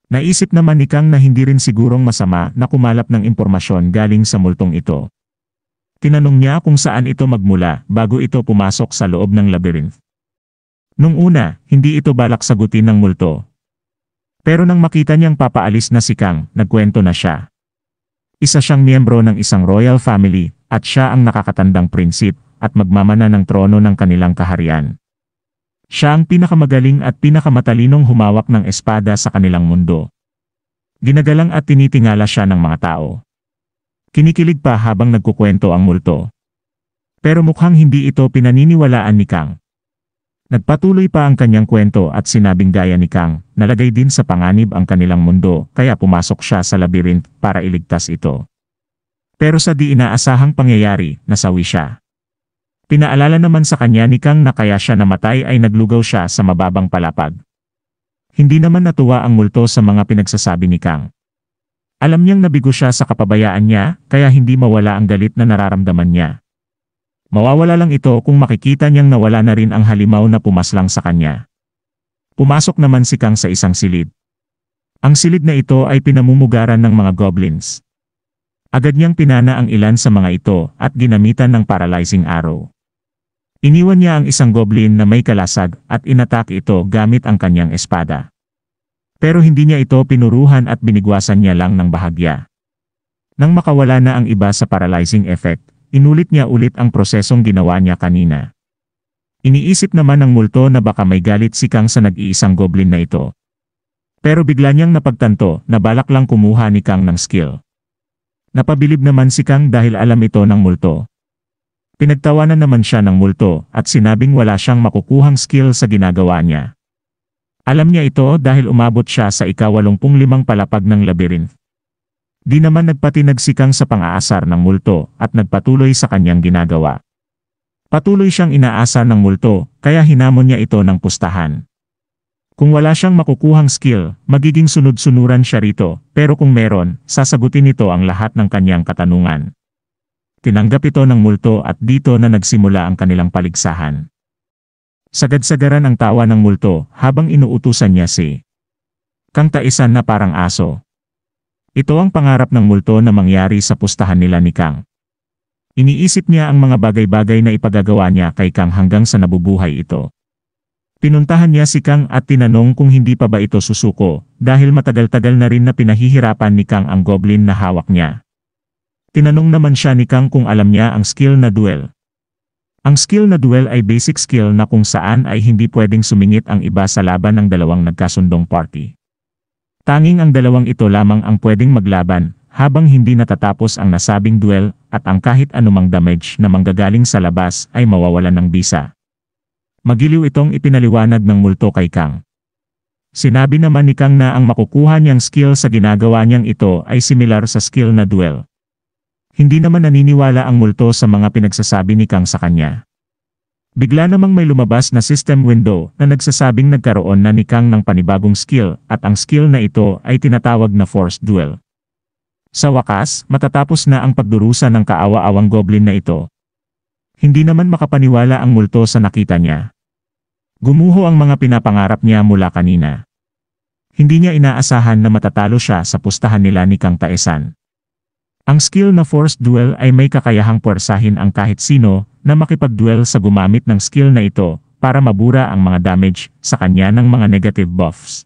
Naisip naman ni Kang na hindi rin sigurong masama na kumalap ng impormasyon galing sa multong ito. Tinanong niya kung saan ito magmula bago ito pumasok sa loob ng labyrinth. Nung una, hindi ito balak sagutin ng multo. Pero nang makita niyang papaalis na si Kang, nagkwento na siya. Isa siyang miyembro ng isang royal family, at siya ang nakakatandang prinsip, at magmamana ng trono ng kanilang kaharian. Siya ang pinakamagaling at pinakamatalinong humawak ng espada sa kanilang mundo. Ginagalang at tinitingala siya ng mga tao. Kinikilig pa habang nagkukwento ang multo. Pero mukhang hindi ito pinaniniwalaan ni Kang. Nagpatuloy pa ang kanyang kwento at sinabing gaya ni Kang, nalagay din sa panganib ang kanilang mundo kaya pumasok siya sa labyrinth para iligtas ito. Pero sa di inaasahang pangyayari, nasawi siya. Pinaalala naman sa kanya ni Kang na kaya siya namatay ay naglugaw siya sa mababang palapag. Hindi naman natuwa ang multo sa mga pinagsasabi ni Kang. Alam niyang nabigo siya sa kapabayaan niya, kaya hindi mawala ang galit na nararamdaman niya. Mawawala lang ito kung makikita niyang nawala na rin ang halimaw na pumaslang sa kanya. Pumasok naman si Kang sa isang silid. Ang silid na ito ay pinamumugaran ng mga goblins. Agad niyang pinana ang ilan sa mga ito at ginamitan ng paralyzing arrow. Iniwan niya ang isang goblin na may kalasag at inatake ito gamit ang kanyang espada. Pero hindi niya ito pinuruhan at binigwasan niya lang ng bahagya. Nang makawala na ang iba sa paralyzing effect, inulit niya ulit ang prosesong ginawa niya kanina. Iniisip naman ng multo na baka may galit si Kang sa nag-iisang goblin na ito. Pero bigla niyang napagtanto na balak lang kumuha ni Kang ng skill. Napabilib naman si Kang dahil alam ito ng multo. Pinagtawanan naman siya ng multo at sinabing wala siyang makukuhang skill sa ginagawa niya. Alam niya ito dahil umabot siya sa 85 palapag ng labyrinth. Di naman nagpatinag si Kang sa pang-aasar ng multo at nagpatuloy sa kanyang ginagawa. Patuloy siyang inaasa ng multo, kaya hinamon niya ito ng pustahan. Kung wala siyang makukuhang skill, magiging sunod-sunuran siya rito, pero kung meron, sasagutin nito ang lahat ng kanyang katanungan. Tinanggap ito ng multo at dito na nagsimula ang kanilang paligsahan. Sagad-sagaran ang tawa ng multo habang inuutusan niya si Kang Taesan na parang aso. Ito ang pangarap ng multo na mangyari sa pustahan nila ni Kang. Iniisip niya ang mga bagay-bagay na ipagagawa niya kay Kang hanggang sa nabubuhay ito. Pinuntahan niya si Kang at tinanong kung hindi pa ba ito susuko, dahil matagal-tagal na rin na pinahihirapan ni Kang ang goblin na hawak niya. Tinanong naman siya ni Kang kung alam niya ang skill na duel. Ang skill na duel ay basic skill na kung saan ay hindi pwedeng sumingit ang iba sa laban ng dalawang nagkasundong party. Tanging ang dalawang ito lamang ang pwedeng maglaban, habang hindi natatapos ang nasabing duel, at ang kahit anumang damage na manggagaling sa labas ay mawawalan ng bisa. Magiliw itong ipinaliwanag ng multo kay Kang. Sinabi naman ni Kang na ang makukuha niyang skill sa ginagawa niyang ito ay similar sa skill na duel. Hindi naman naniniwala ang multo sa mga pinagsasabi ni Kang sa kanya. Bigla namang may lumabas na system window na nagsasabing nagkaroon na ni Kang ng panibagong skill at ang skill na ito ay tinatawag na forced duel. Sa wakas, matatapos na ang pagdurusa ng kaawa-awang goblin na ito. Hindi naman makapaniwala ang multo sa nakita niya. Gumuho ang mga pinapangarap niya mula kanina. Hindi niya inaasahan na matatalo siya sa pustahan nila ni Kang Taesan. Ang skill na forced duel ay may kakayahang puwersahin ang kahit sino na makipag-duel sa gumamit ng skill na ito para mabura ang mga damage sa kanya ng mga negative buffs.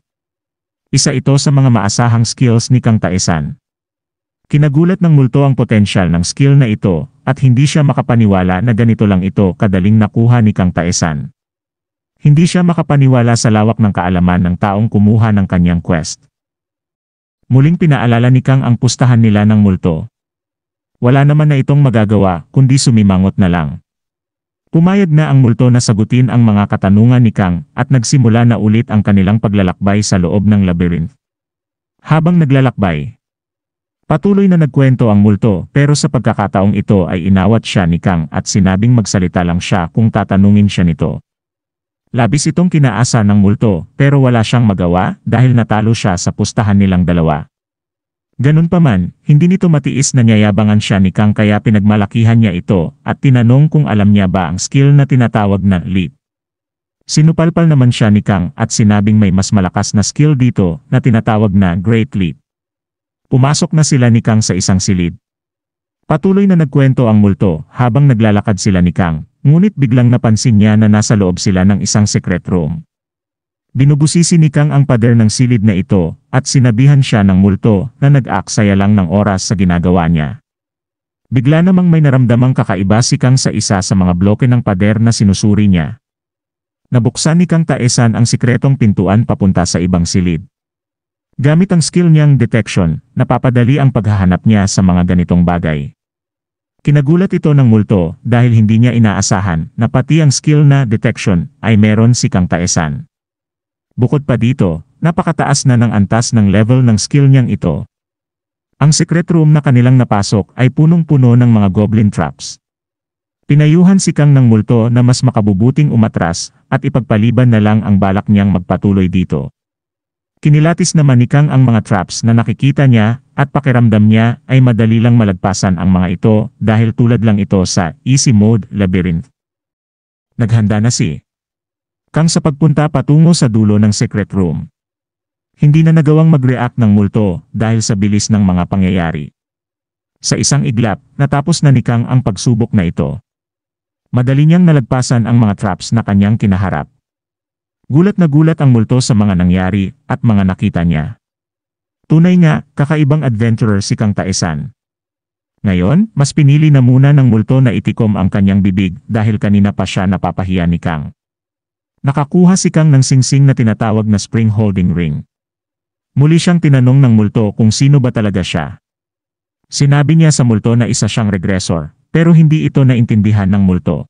Isa ito sa mga maasahang skills ni Kang Taesan. Kinagulat ng multo ang potensyal ng skill na ito at hindi siya makapaniwala na ganito lang ito kadaling nakuha ni Kang Taesan. Hindi siya makapaniwala sa lawak ng kaalaman ng taong kumuha ng kanyang quest. Muling pinaalala ni Kang ang pustahan nila ng multo. Wala naman na itong magagawa kundi sumimangot na lang. Pumayag na ang multo na sagutin ang mga katanungan ni Kang at nagsimula na ulit ang kanilang paglalakbay sa loob ng labyrinth. Habang naglalakbay, patuloy na nagkwento ang multo pero sa pagkakataong ito ay inawat siya ni Kang at sinabing magsalita lang siya kung tatanungin siya nito. Labis itong kinaasa ng multo pero wala siyang magawa dahil natalo siya sa pustahan nilang dalawa. Ganun pa man, hindi nito matiis na niyayabangan siya ni Kang kaya pinagmalakihan niya ito at tinanong kung alam niya ba ang skill na tinatawag na leap. Sinupalpal naman siya ni Kang at sinabing may mas malakas na skill dito na tinatawag na Great Leap. Pumasok na sila ni Kang sa isang silid. Patuloy na nagkwento ang multo habang naglalakad sila ni Kang, ngunit biglang napansin niya na nasa loob sila ng isang secret room. Binubusisi ni Kang ang pader ng silid na ito at sinabihan siya ng multo na nag-aaksaya lang ng oras sa ginagawa niya. Bigla namang may naramdamang kakaiba si Kang sa isa sa mga bloke ng pader na sinusuri niya. Nabuksan ni Kang Taesan ang sikretong pintuan papunta sa ibang silid. Gamit ang skill niyang detection, napapadali ang paghahanap niya sa mga ganitong bagay. Kinagulat ito ng multo dahil hindi niya inaasahan na pati ang skill na detection ay meron si Kang Taesan. Bukod pa dito, napakataas na ng antas ng level ng skill niyang ito. Ang secret room na kanilang napasok ay punong-puno ng mga goblin traps. Pinayuhan si Kang ng multo na mas makabubuting umatras at ipagpaliban na lang ang balak niyang magpatuloy dito. Kinilatis naman ni Kang ang mga traps na nakikita niya at pakiramdam niya ay madali lang malagpasan ang mga ito dahil tulad lang ito sa easy mode labyrinth. Naghanda na si Kang sa pagpunta patungo sa dulo ng secret room. Hindi na nagawang mag-react ng multo dahil sa bilis ng mga pangyayari. Sa isang iglap, natapos na ni Kang ang pagsubok na ito. Madali niyang nalagpasan ang mga traps na kanyang kinaharap. Gulat na gulat ang multo sa mga nangyari at mga nakita niya. Tunay nga, kakaibang adventurer si Kang Taesan. Ngayon, mas pinili na muna ng multo na itikom ang kanyang bibig dahil kanina pa siya napapahiya ni Kang. Nakakuha si Kang ng singsing na tinatawag na spring holding ring. Muli siyang tinanong ng multo kung sino ba talaga siya. Sinabi niya sa multo na isa siyang regressor, pero hindi ito naintindihan ng multo.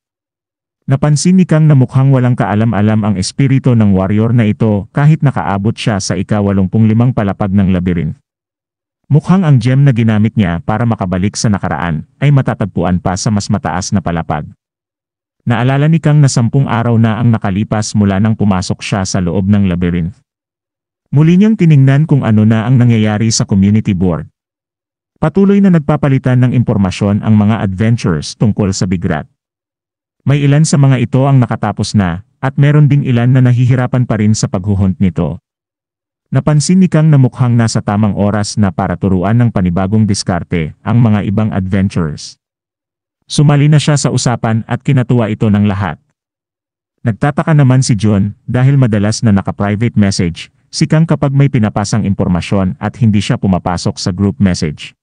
Napansin ni Kang na mukhang walang kaalam-alam ang espiritu ng warrior na ito kahit nakaabot siya sa ika-85 palapag ng labyrinth. Mukhang ang gem na ginamit niya para makabalik sa nakaraan ay matatagpuan pa sa mas mataas na palapag. Naalala ni Kang na 10 araw na ang nakalipas mula nang pumasok siya sa loob ng labyrinth. Muli niyang tiningnan kung ano na ang nangyayari sa community board. Patuloy na nagpapalitan ng impormasyon ang mga adventurers tungkol sa Big Rat. May ilan sa mga ito ang nakatapos na, at meron ding ilan na nahihirapan pa rin sa paghuhunt nito. Napansin ni Kang na mukhang nasa tamang oras na para turuan ng panibagong diskarte ang mga ibang adventurers. Sumali na siya sa usapan at kinatuwa ito ng lahat. Nagtataka naman si John dahil madalas na naka-private message si Kang kapag may pinapasang impormasyon at hindi siya pumapasok sa group message.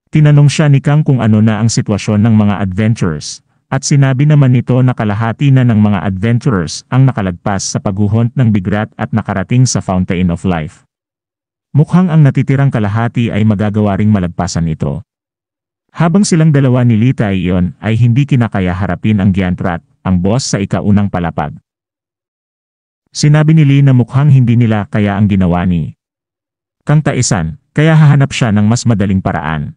Tinanong siya ni Kang kung ano na ang sitwasyon ng mga adventurers at sinabi naman nito na kalahati na ng mga adventurers ang nakalagpas sa paghuhunt ng Big Rat at nakarating sa Fountain of Life. Mukhang ang natitirang kalahati ay magagawa ring malagpasan ito. Habang silang dalawa ni Lee Tae-yeon ay hindi kinakaya harapin ang Giant Rat, ang boss sa ikaunang palapag. Sinabi ni Lee na mukhang hindi nila kaya ang ginawa ni Kang Tae-san, kaya hahanap siya ng mas madaling paraan.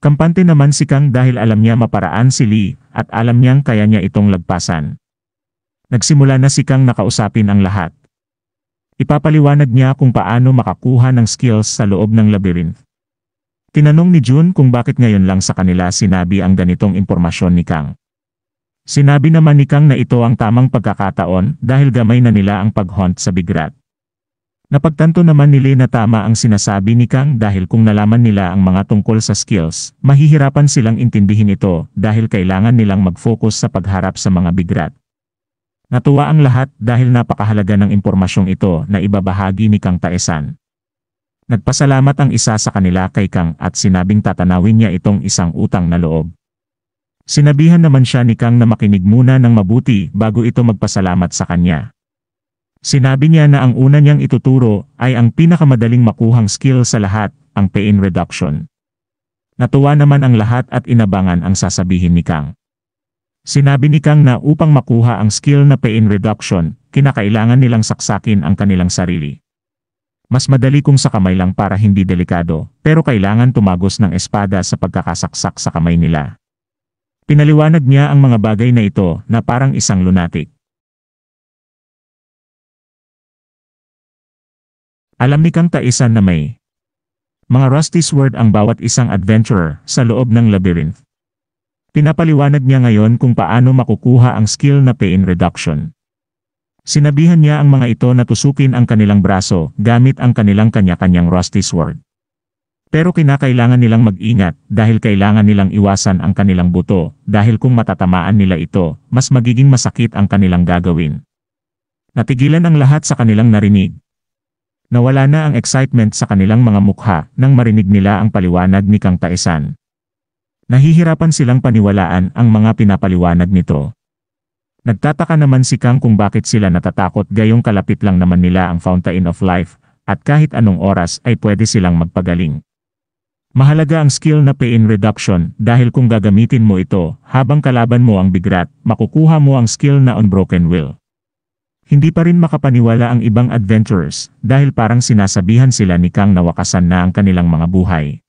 Kampante naman si Kang dahil alam niya maparaan si Lee at alam niyang kaya niya itong lagpasan. Nagsimula na si Kang nakausapin ang lahat. Ipapaliwanag niya kung paano makakuha ng skills sa loob ng labyrinth. Tinanong ni Jun kung bakit ngayon lang sa kanila sinabi ang ganitong impormasyon ni Kang. Sinabi naman ni Kang na ito ang tamang pagkakataon dahil gamay na nila ang pag-hunt sa Big Rat. Napagtanto naman ni Lee na tama ang sinasabi ni Kang dahil kung nalaman nila ang mga tungkol sa skills, mahihirapan silang intindihin ito dahil kailangan nilang mag-focus sa pagharap sa mga Big Rat. Natuwa ang lahat dahil napakahalaga ng impormasyong ito na ibabahagi ni Kang Tae-san. Nagpasalamat ang isa sa kanila kay Kang at sinabing tatanawin niya itong isang utang na loob. Sinabihan naman siya ni Kang na makinig muna ng mabuti bago ito magpasalamat sa kanya. Sinabi niya na ang una niyang ituturo ay ang pinakamadaling makuhang skill sa lahat, ang pain reduction. Natuwa naman ang lahat at inabangan ang sasabihin ni Kang. Sinabi ni Kang na upang makuha ang skill na pain reduction, kinakailangan nilang saksakin ang kanilang sarili. Mas madali kung sa kamay lang para hindi delikado, pero kailangan tumagos ng espada sa pagkakasaksak sa kamay nila. Pinaliwanag niya ang mga bagay na ito na parang isang lunatic. Alam ni Kang Tae-san na may mga rusty sword ang bawat isang adventurer sa loob ng labyrinth. Pinapaliwanag niya ngayon kung paano makukuha ang skill na pain reduction. Sinabihan niya ang mga ito na tusukin ang kanilang braso gamit ang kanilang kanya-kanyang rusty sword. Pero kinakailangan nilang mag-ingat dahil kailangan nilang iwasan ang kanilang buto dahil kung matatamaan nila ito, mas magiging masakit ang kanilang gagawin. Natigilan ang lahat sa kanilang narinig. Nawala na ang excitement sa kanilang mga mukha nang marinig nila ang paliwanag ni Kang Tae-san. Nahihirapan silang paniwalaan ang mga pinapaliwanag nito. Nagtataka naman si Kang kung bakit sila natatakot gayong kalapit lang naman nila ang Fountain of Life at kahit anong oras ay pwede silang magpagaling. Mahalaga ang skill na pain reduction dahil kung gagamitin mo ito habang kalaban mo ang Big Rat, makukuha mo ang skill na Unbroken Will. Hindi pa rin makapaniwala ang ibang adventurers dahil parang sinasabihan sila ni Kang na wakasan na ang kanilang mga buhay.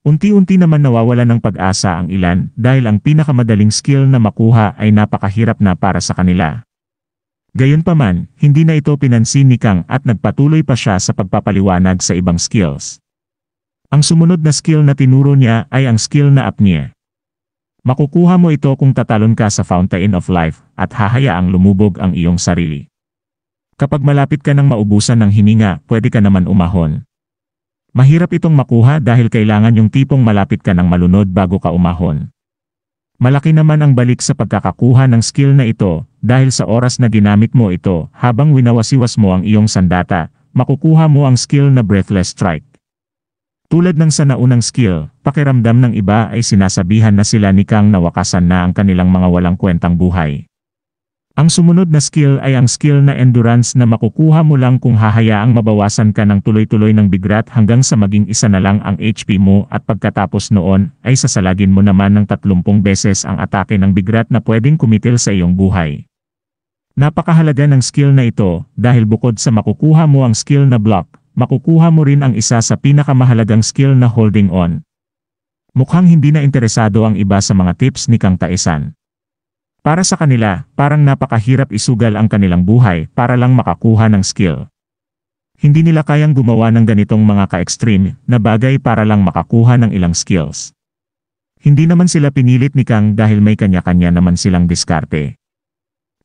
Unti-unti naman nawawala ng pag-asa ang ilan dahil ang pinakamadaling skill na makuha ay napakahirap na para sa kanila. Gayunpaman, hindi na ito pinansin ni Kang at nagpatuloy pa siya sa pagpapaliwanag sa ibang skills. Ang sumunod na skill na tinuro niya ay ang skill na apnea. Makukuha mo ito kung tatalon ka sa Fountain of Life at hahayaang lumubog ang iyong sarili. Kapag malapit ka ng maubusan ng hininga, pwede ka naman umahon. Mahirap itong makuha dahil kailangan yung tipong malapit ka ng malunod bago ka umahon. Malaki naman ang balik sa pagkakakuha ng skill na ito dahil sa oras na ginamit mo ito habang winawasiwas mo ang iyong sandata, makukuha mo ang skill na Breathless Strike. Tulad ng sa naunang skill, pakiramdam ng iba ay sinasabihan na sila ni Kang na wakasan na ang kanilang mga walang kwentang buhay. Ang sumunod na skill ay ang skill na endurance na makukuha mo lang kung hahayaang mabawasan ka ng tuloy-tuloy ng Big Rat hanggang sa maging isa na lang ang HP mo at pagkatapos noon ay sasalagin mo naman ng 30 beses ang atake ng Big Rat na pwedeng kumitil sa iyong buhay. Napakahalaga ng skill na ito dahil bukod sa makukuha mo ang skill na block, makukuha mo rin ang isa sa pinakamahalagang skill na holding on. Mukhang hindi na interesado ang iba sa mga tips ni Kang Tae-san. Para sa kanila, parang napakahirap isugal ang kanilang buhay para lang makakuha ng skill. Hindi nila kayang gumawa ng ganitong mga ka-extreme na bagay para lang makakuha ng ilang skills. Hindi naman sila pinilit ni Kang dahil may kanya-kanya naman silang diskarte.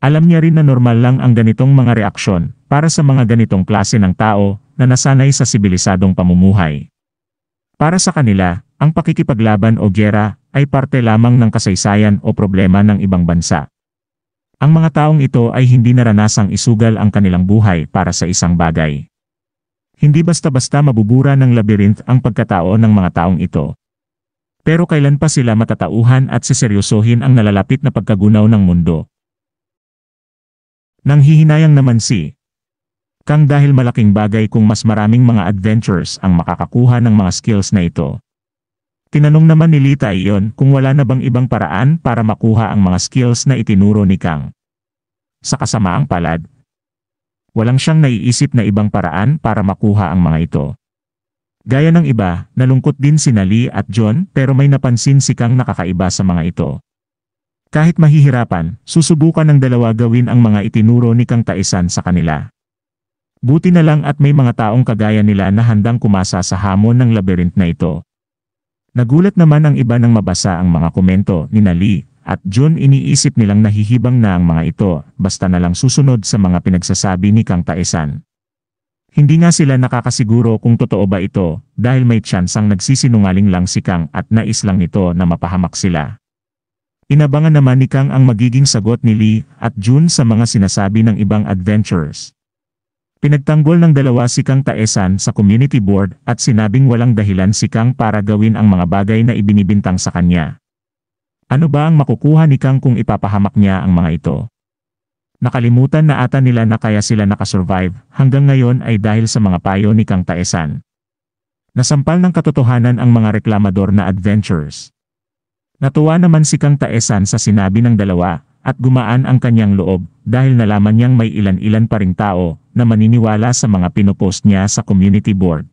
Alam niya rin na normal lang ang ganitong mga reaksyon para sa mga ganitong klase ng tao na nasanay sa sibilisadong pamumuhay. Para sa kanila, ang pakikipaglaban o giyera ay parte lamang ng kasaysayan o problema ng ibang bansa. Ang mga taong ito ay hindi naranasang isugal ang kanilang buhay para sa isang bagay. Hindi basta-basta mabubura ng labyrinth ang pagkatao ng mga taong ito. Pero kailan pa sila matatauhan at seseryosohin ang nalalapit na pagkagunaw ng mundo? Nanghihinayang naman si Kang dahil malaking bagay kung mas maraming mga adventurers ang makakakuha ng mga skills na ito. Tinanong naman ni Lita iyon kung wala na bang ibang paraan para makuha ang mga skills na itinuro ni Kang. Sa kasamaang palad, walang siyang naiisip na ibang paraan para makuha ang mga ito. Gaya ng iba, nalungkot din si Lee at John pero may napansin si Kang nakakaiba sa mga ito. Kahit mahihirapan, susubukan ng dalawa gawin ang mga itinuro ni Kang Taesan sa kanila. Buti na lang at may mga taong kagaya nila na handang kumasa sa hamon ng labyrinth na ito. Nagulat naman ang iba nang mabasa ang mga komento ni Lee at John. Iniisip nilang nahihibang na ang mga ito basta na lang susunod sa mga pinagsasabi ni Kang Taesan. Hindi nga sila nakakasiguro kung totoo ba ito dahil may tsansang nagsisinungaling lang si Kang at nais lang nito na mapahamak sila. Inabangan naman ni Kang ang magiging sagot ni Lee at Jun sa mga sinasabi ng ibang adventurers. Pinagtanggol ng dalawa si Kang Taesan sa community board at sinabing walang dahilan si Kang para gawin ang mga bagay na ibinibintang sa kanya. Ano ba ang makukuha ni Kang kung ipapahamak niya ang mga ito? Nakalimutan na ata nila na kaya sila nakasurvive hanggang ngayon ay dahil sa mga payo ni Kang Taesan. Nasampal ng katotohanan ang mga reklamador na adventurers. Natuwa naman si Kang Taesan sa sinabi ng dalawa at gumaan ang kanyang loob dahil nalaman niyang may ilan-ilan pa ring tao na maniniwala sa mga pinopost niya sa community board.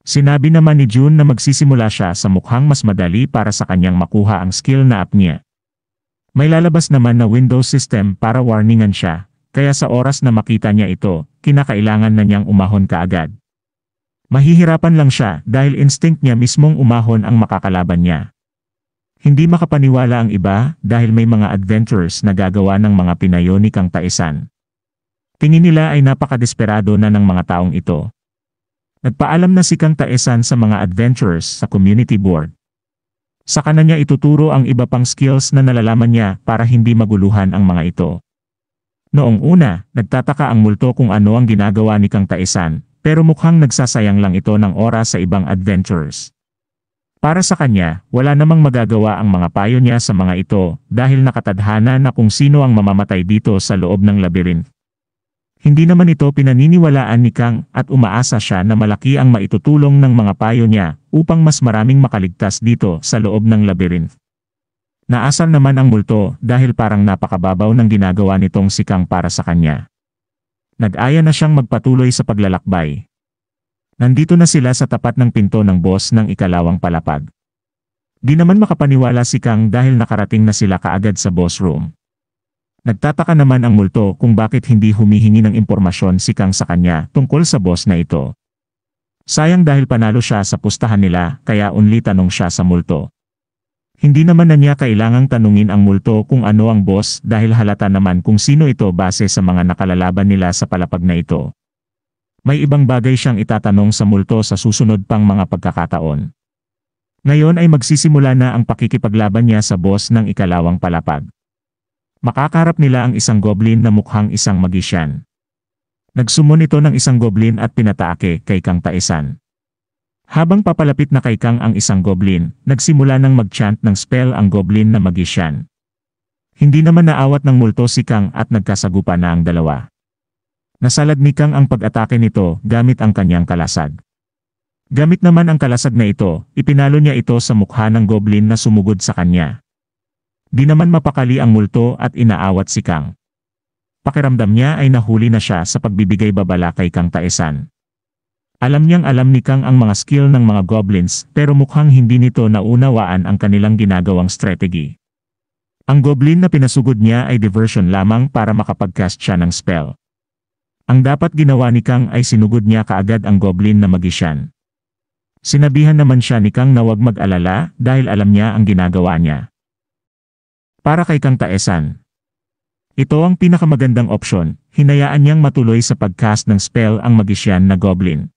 Sinabi naman ni Jun na magsisimula siya sa mukhang mas madali para sa kanyang makuha ang skill na app niya. May lalabas naman na Windows system para warningan siya, kaya sa oras na makita niya ito, kinakailangan na niyang umahon kaagad. Mahihirapan lang siya dahil instinct niya mismong umahon ang makakalaban niya. Hindi makapaniwala ang iba dahil may mga adventurers na gagawa ng mga pinayo ni Kang Taesan. Tingin nila ay napakadesperado na ng mga taong ito. Nagpaalam na si Kang Taesan sa mga adventurers sa community board. Sa kanya ituturo ang iba pang skills na nalalaman niya para hindi maguluhan ang mga ito. Noong una, nagtataka ang multo kung ano ang ginagawa ni Kang Taesan, pero mukhang nagsasayang lang ito ng oras sa ibang adventurers. Para sa kanya, wala namang magagawa ang mga payo niya sa mga ito dahil nakatadhana na kung sino ang mamamatay dito sa loob ng labyrinth. Hindi naman ito pinaniniwalaan ni Kang at umaasa siya na malaki ang maitutulong ng mga payo niya upang mas maraming makaligtas dito sa loob ng labyrinth. Naasar naman ang multo dahil parang napakababaw ng ginagawa nitong si Kang para sa kanya. Nag-aya na siyang magpatuloy sa paglalakbay. Nandito na sila sa tapat ng pinto ng boss ng ikalawang palapag. Di naman makapaniwala si Kang dahil nakarating na sila kaagad sa boss room. Nagtataka naman ang multo kung bakit hindi humihingi ng impormasyon si Kang sa kanya tungkol sa boss na ito. Sayang dahil panalo siya sa pustahan nila kaya only tanong siya sa multo. Hindi naman na niya kailangang tanungin ang multo kung ano ang boss dahil halata naman kung sino ito base sa mga nakalalaban nila sa palapag na ito. May ibang bagay siyang itatanong sa multo sa susunod pang mga pagkakataon. Ngayon ay magsisimula na ang pakikipaglaban niya sa boss ng ikalawang palapag. Makakarap nila ang isang goblin na mukhang isang magician. Nagsumon ito ng isang goblin at pinatake kay Kang Taesan. Habang papalapit na kay Kang ang isang goblin, nagsimula ng mag-chant ng spell ang goblin na magician. Hindi naman naawat ng multo si Kang at nagkasagupa na ang dalawa. Nasalad ni Kang ang pag-atake nito gamit ang kanyang kalasag. Gamit naman ang kalasag na ito, ipinalo niya ito sa mukha ng goblin na sumugod sa kanya. Di naman mapakali ang multo at inaawat si Kang. Pakiramdam niya ay nahuli na siya sa pagbibigay babala kay Kang Taesan. Alam niyang alam ni Kang ang mga skill ng mga goblins pero mukhang hindi nito naunawaan ang kanilang ginagawang strategy. Ang goblin na pinasugod niya ay diversion lamang para makapag-cast siya ng spell. Ang dapat ginawa ni Kang ay sinugod niya kaagad ang goblin na magician. Sinabihan naman siya ni Kang na huwag mag-alala dahil alam niya ang ginagawa niya. Para kay Kang Taesan. Ito ang pinakamagandang opsyon, hinayaan niyang matuloy sa pag-cast ng spell ang magician na goblin.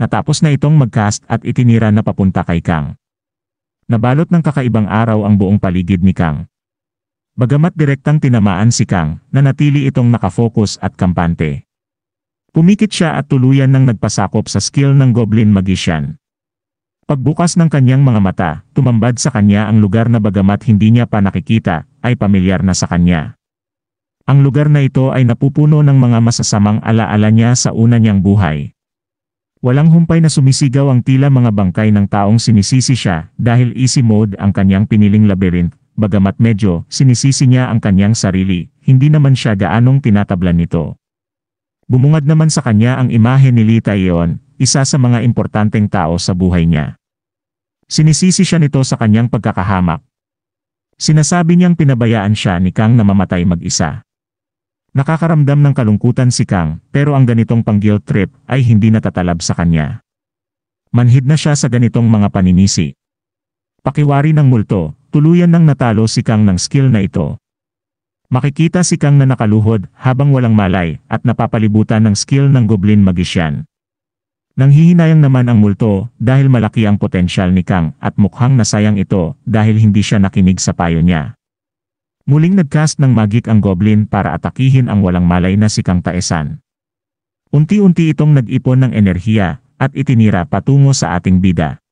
Natapos na itong mag-cast at itinira na papunta kay Kang. Nabalot ng kakaibang araw ang buong paligid ni Kang. Bagamat direktang tinamaan si Kang, nanatili itong nakafocus at kampante. Pumikit siya at tuluyan ng nagpasakop sa skill ng Goblin Magician. Pagbukas ng kanyang mga mata, tumambad sa kanya ang lugar na bagamat hindi niya pa nakikita, ay pamilyar na sa kanya. Ang lugar na ito ay napupuno ng mga masasamang alaala niya sa una niyang buhay. Walang humpay na sumisigaw ang tila mga bangkay ng taong sinisisi siya dahil easy mode ang kanyang piniling labyrinth. Bagamat medyo sinisisi niya ang kanyang sarili, hindi naman siya gaanong tinatablan nito. Bumungad naman sa kanya ang imahe ni Lee Taeyeon, isa sa mga importanteng tao sa buhay niya. Sinisisi siya nito sa kanyang pagkakahamak. Sinasabi niyang pinabayaan siya ni Kang na mamatay mag-isa. Nakakaramdam ng kalungkutan si Kang, pero ang ganitong pang-guilt trip ay hindi natatalab sa kanya. Manhid na siya sa ganitong mga paninisi. Pakiwari ng multo, tuluyan nang natalo si Kang ng skill na ito. Makikita si Kang na nakaluhod habang walang malay at napapalibutan ng skill ng Goblin Magician. Nanghihinayang naman ang multo dahil malaki ang potensyal ni Kang at mukhang nasayang ito dahil hindi siya nakinig sa payo niya. Muling nagcast ng magic ang Goblin para atakihin ang walang malay na si Kang Taesan. Unti-unti itong nag-ipon ng enerhiya at itinira patungo sa ating bida.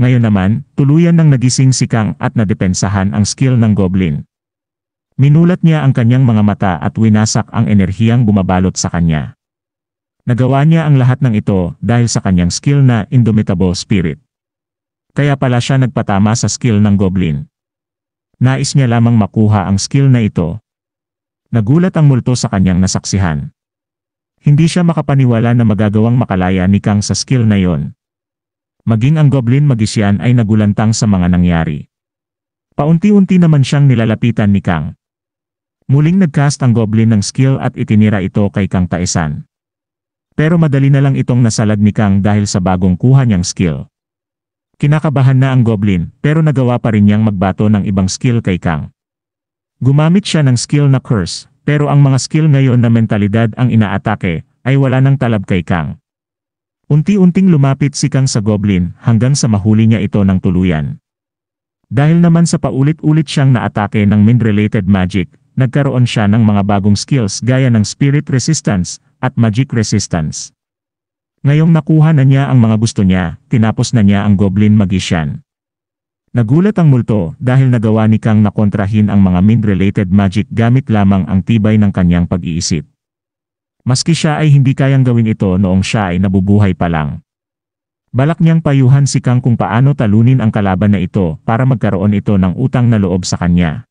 Ngayon naman, tuluyan ng nagising si Kang at nadepensahan ang skill ng Goblin. Minulat niya ang kanyang mga mata at winasak ang enerhiyang bumabalot sa kanya. Nagawa niya ang lahat ng ito dahil sa kanyang skill na Indomitable Spirit. Kaya pala siya nagpatama sa skill ng Goblin. Nais niya lamang makuha ang skill na ito. Nagulat ang multo sa kanyang nasaksihan. Hindi siya makapaniwala na magagawang makalaya ni Kang sa skill na yon. Maging ang Goblin Magician ay nagulantang sa mga nangyari. Paunti-unti naman siyang nilalapitan ni Kang. Muling nagcast ang Goblin ng skill at itinira ito kay Kang Taesan. Pero madali na lang itong nasalag ni Kang dahil sa bagong kuha niyang skill. Kinakabahan na ang Goblin pero nagawa pa rin niyang magbato ng ibang skill kay Kang. Gumamit siya ng skill na Curse, pero ang mga skill ngayon na mentalidad ang inaatake ay wala nang talab kay Kang. Unti-unting lumapit si Kang sa Goblin hanggang sa mahuli niya ito ng tuluyan. Dahil naman sa paulit-ulit siyang naatake ng mind-related magic, nagkaroon siya ng mga bagong skills gaya ng Spirit Resistance at Magic Resistance. Ngayong nakuha na niya ang mga gusto niya, tinapos na niya ang Goblin Magician. Nagulat ang multo dahil nagawa ni Kang na kontrahin ang mga mind-related magic gamit lamang ang tibay ng kanyang pag-iisip. Maski siya ay hindi kayang gawin ito noong siya ay nabubuhay pa lang. Balak niyang payuhan si Kang kung paano talunin ang kalaban na ito para magkaroon ito ng utang na loob sa kanya.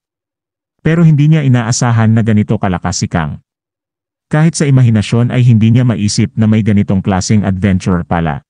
Pero hindi niya inaasahan na ganito kalakas si Kang. Kahit sa imahinasyon ay hindi niya maisip na may ganitong klaseng adventure pala.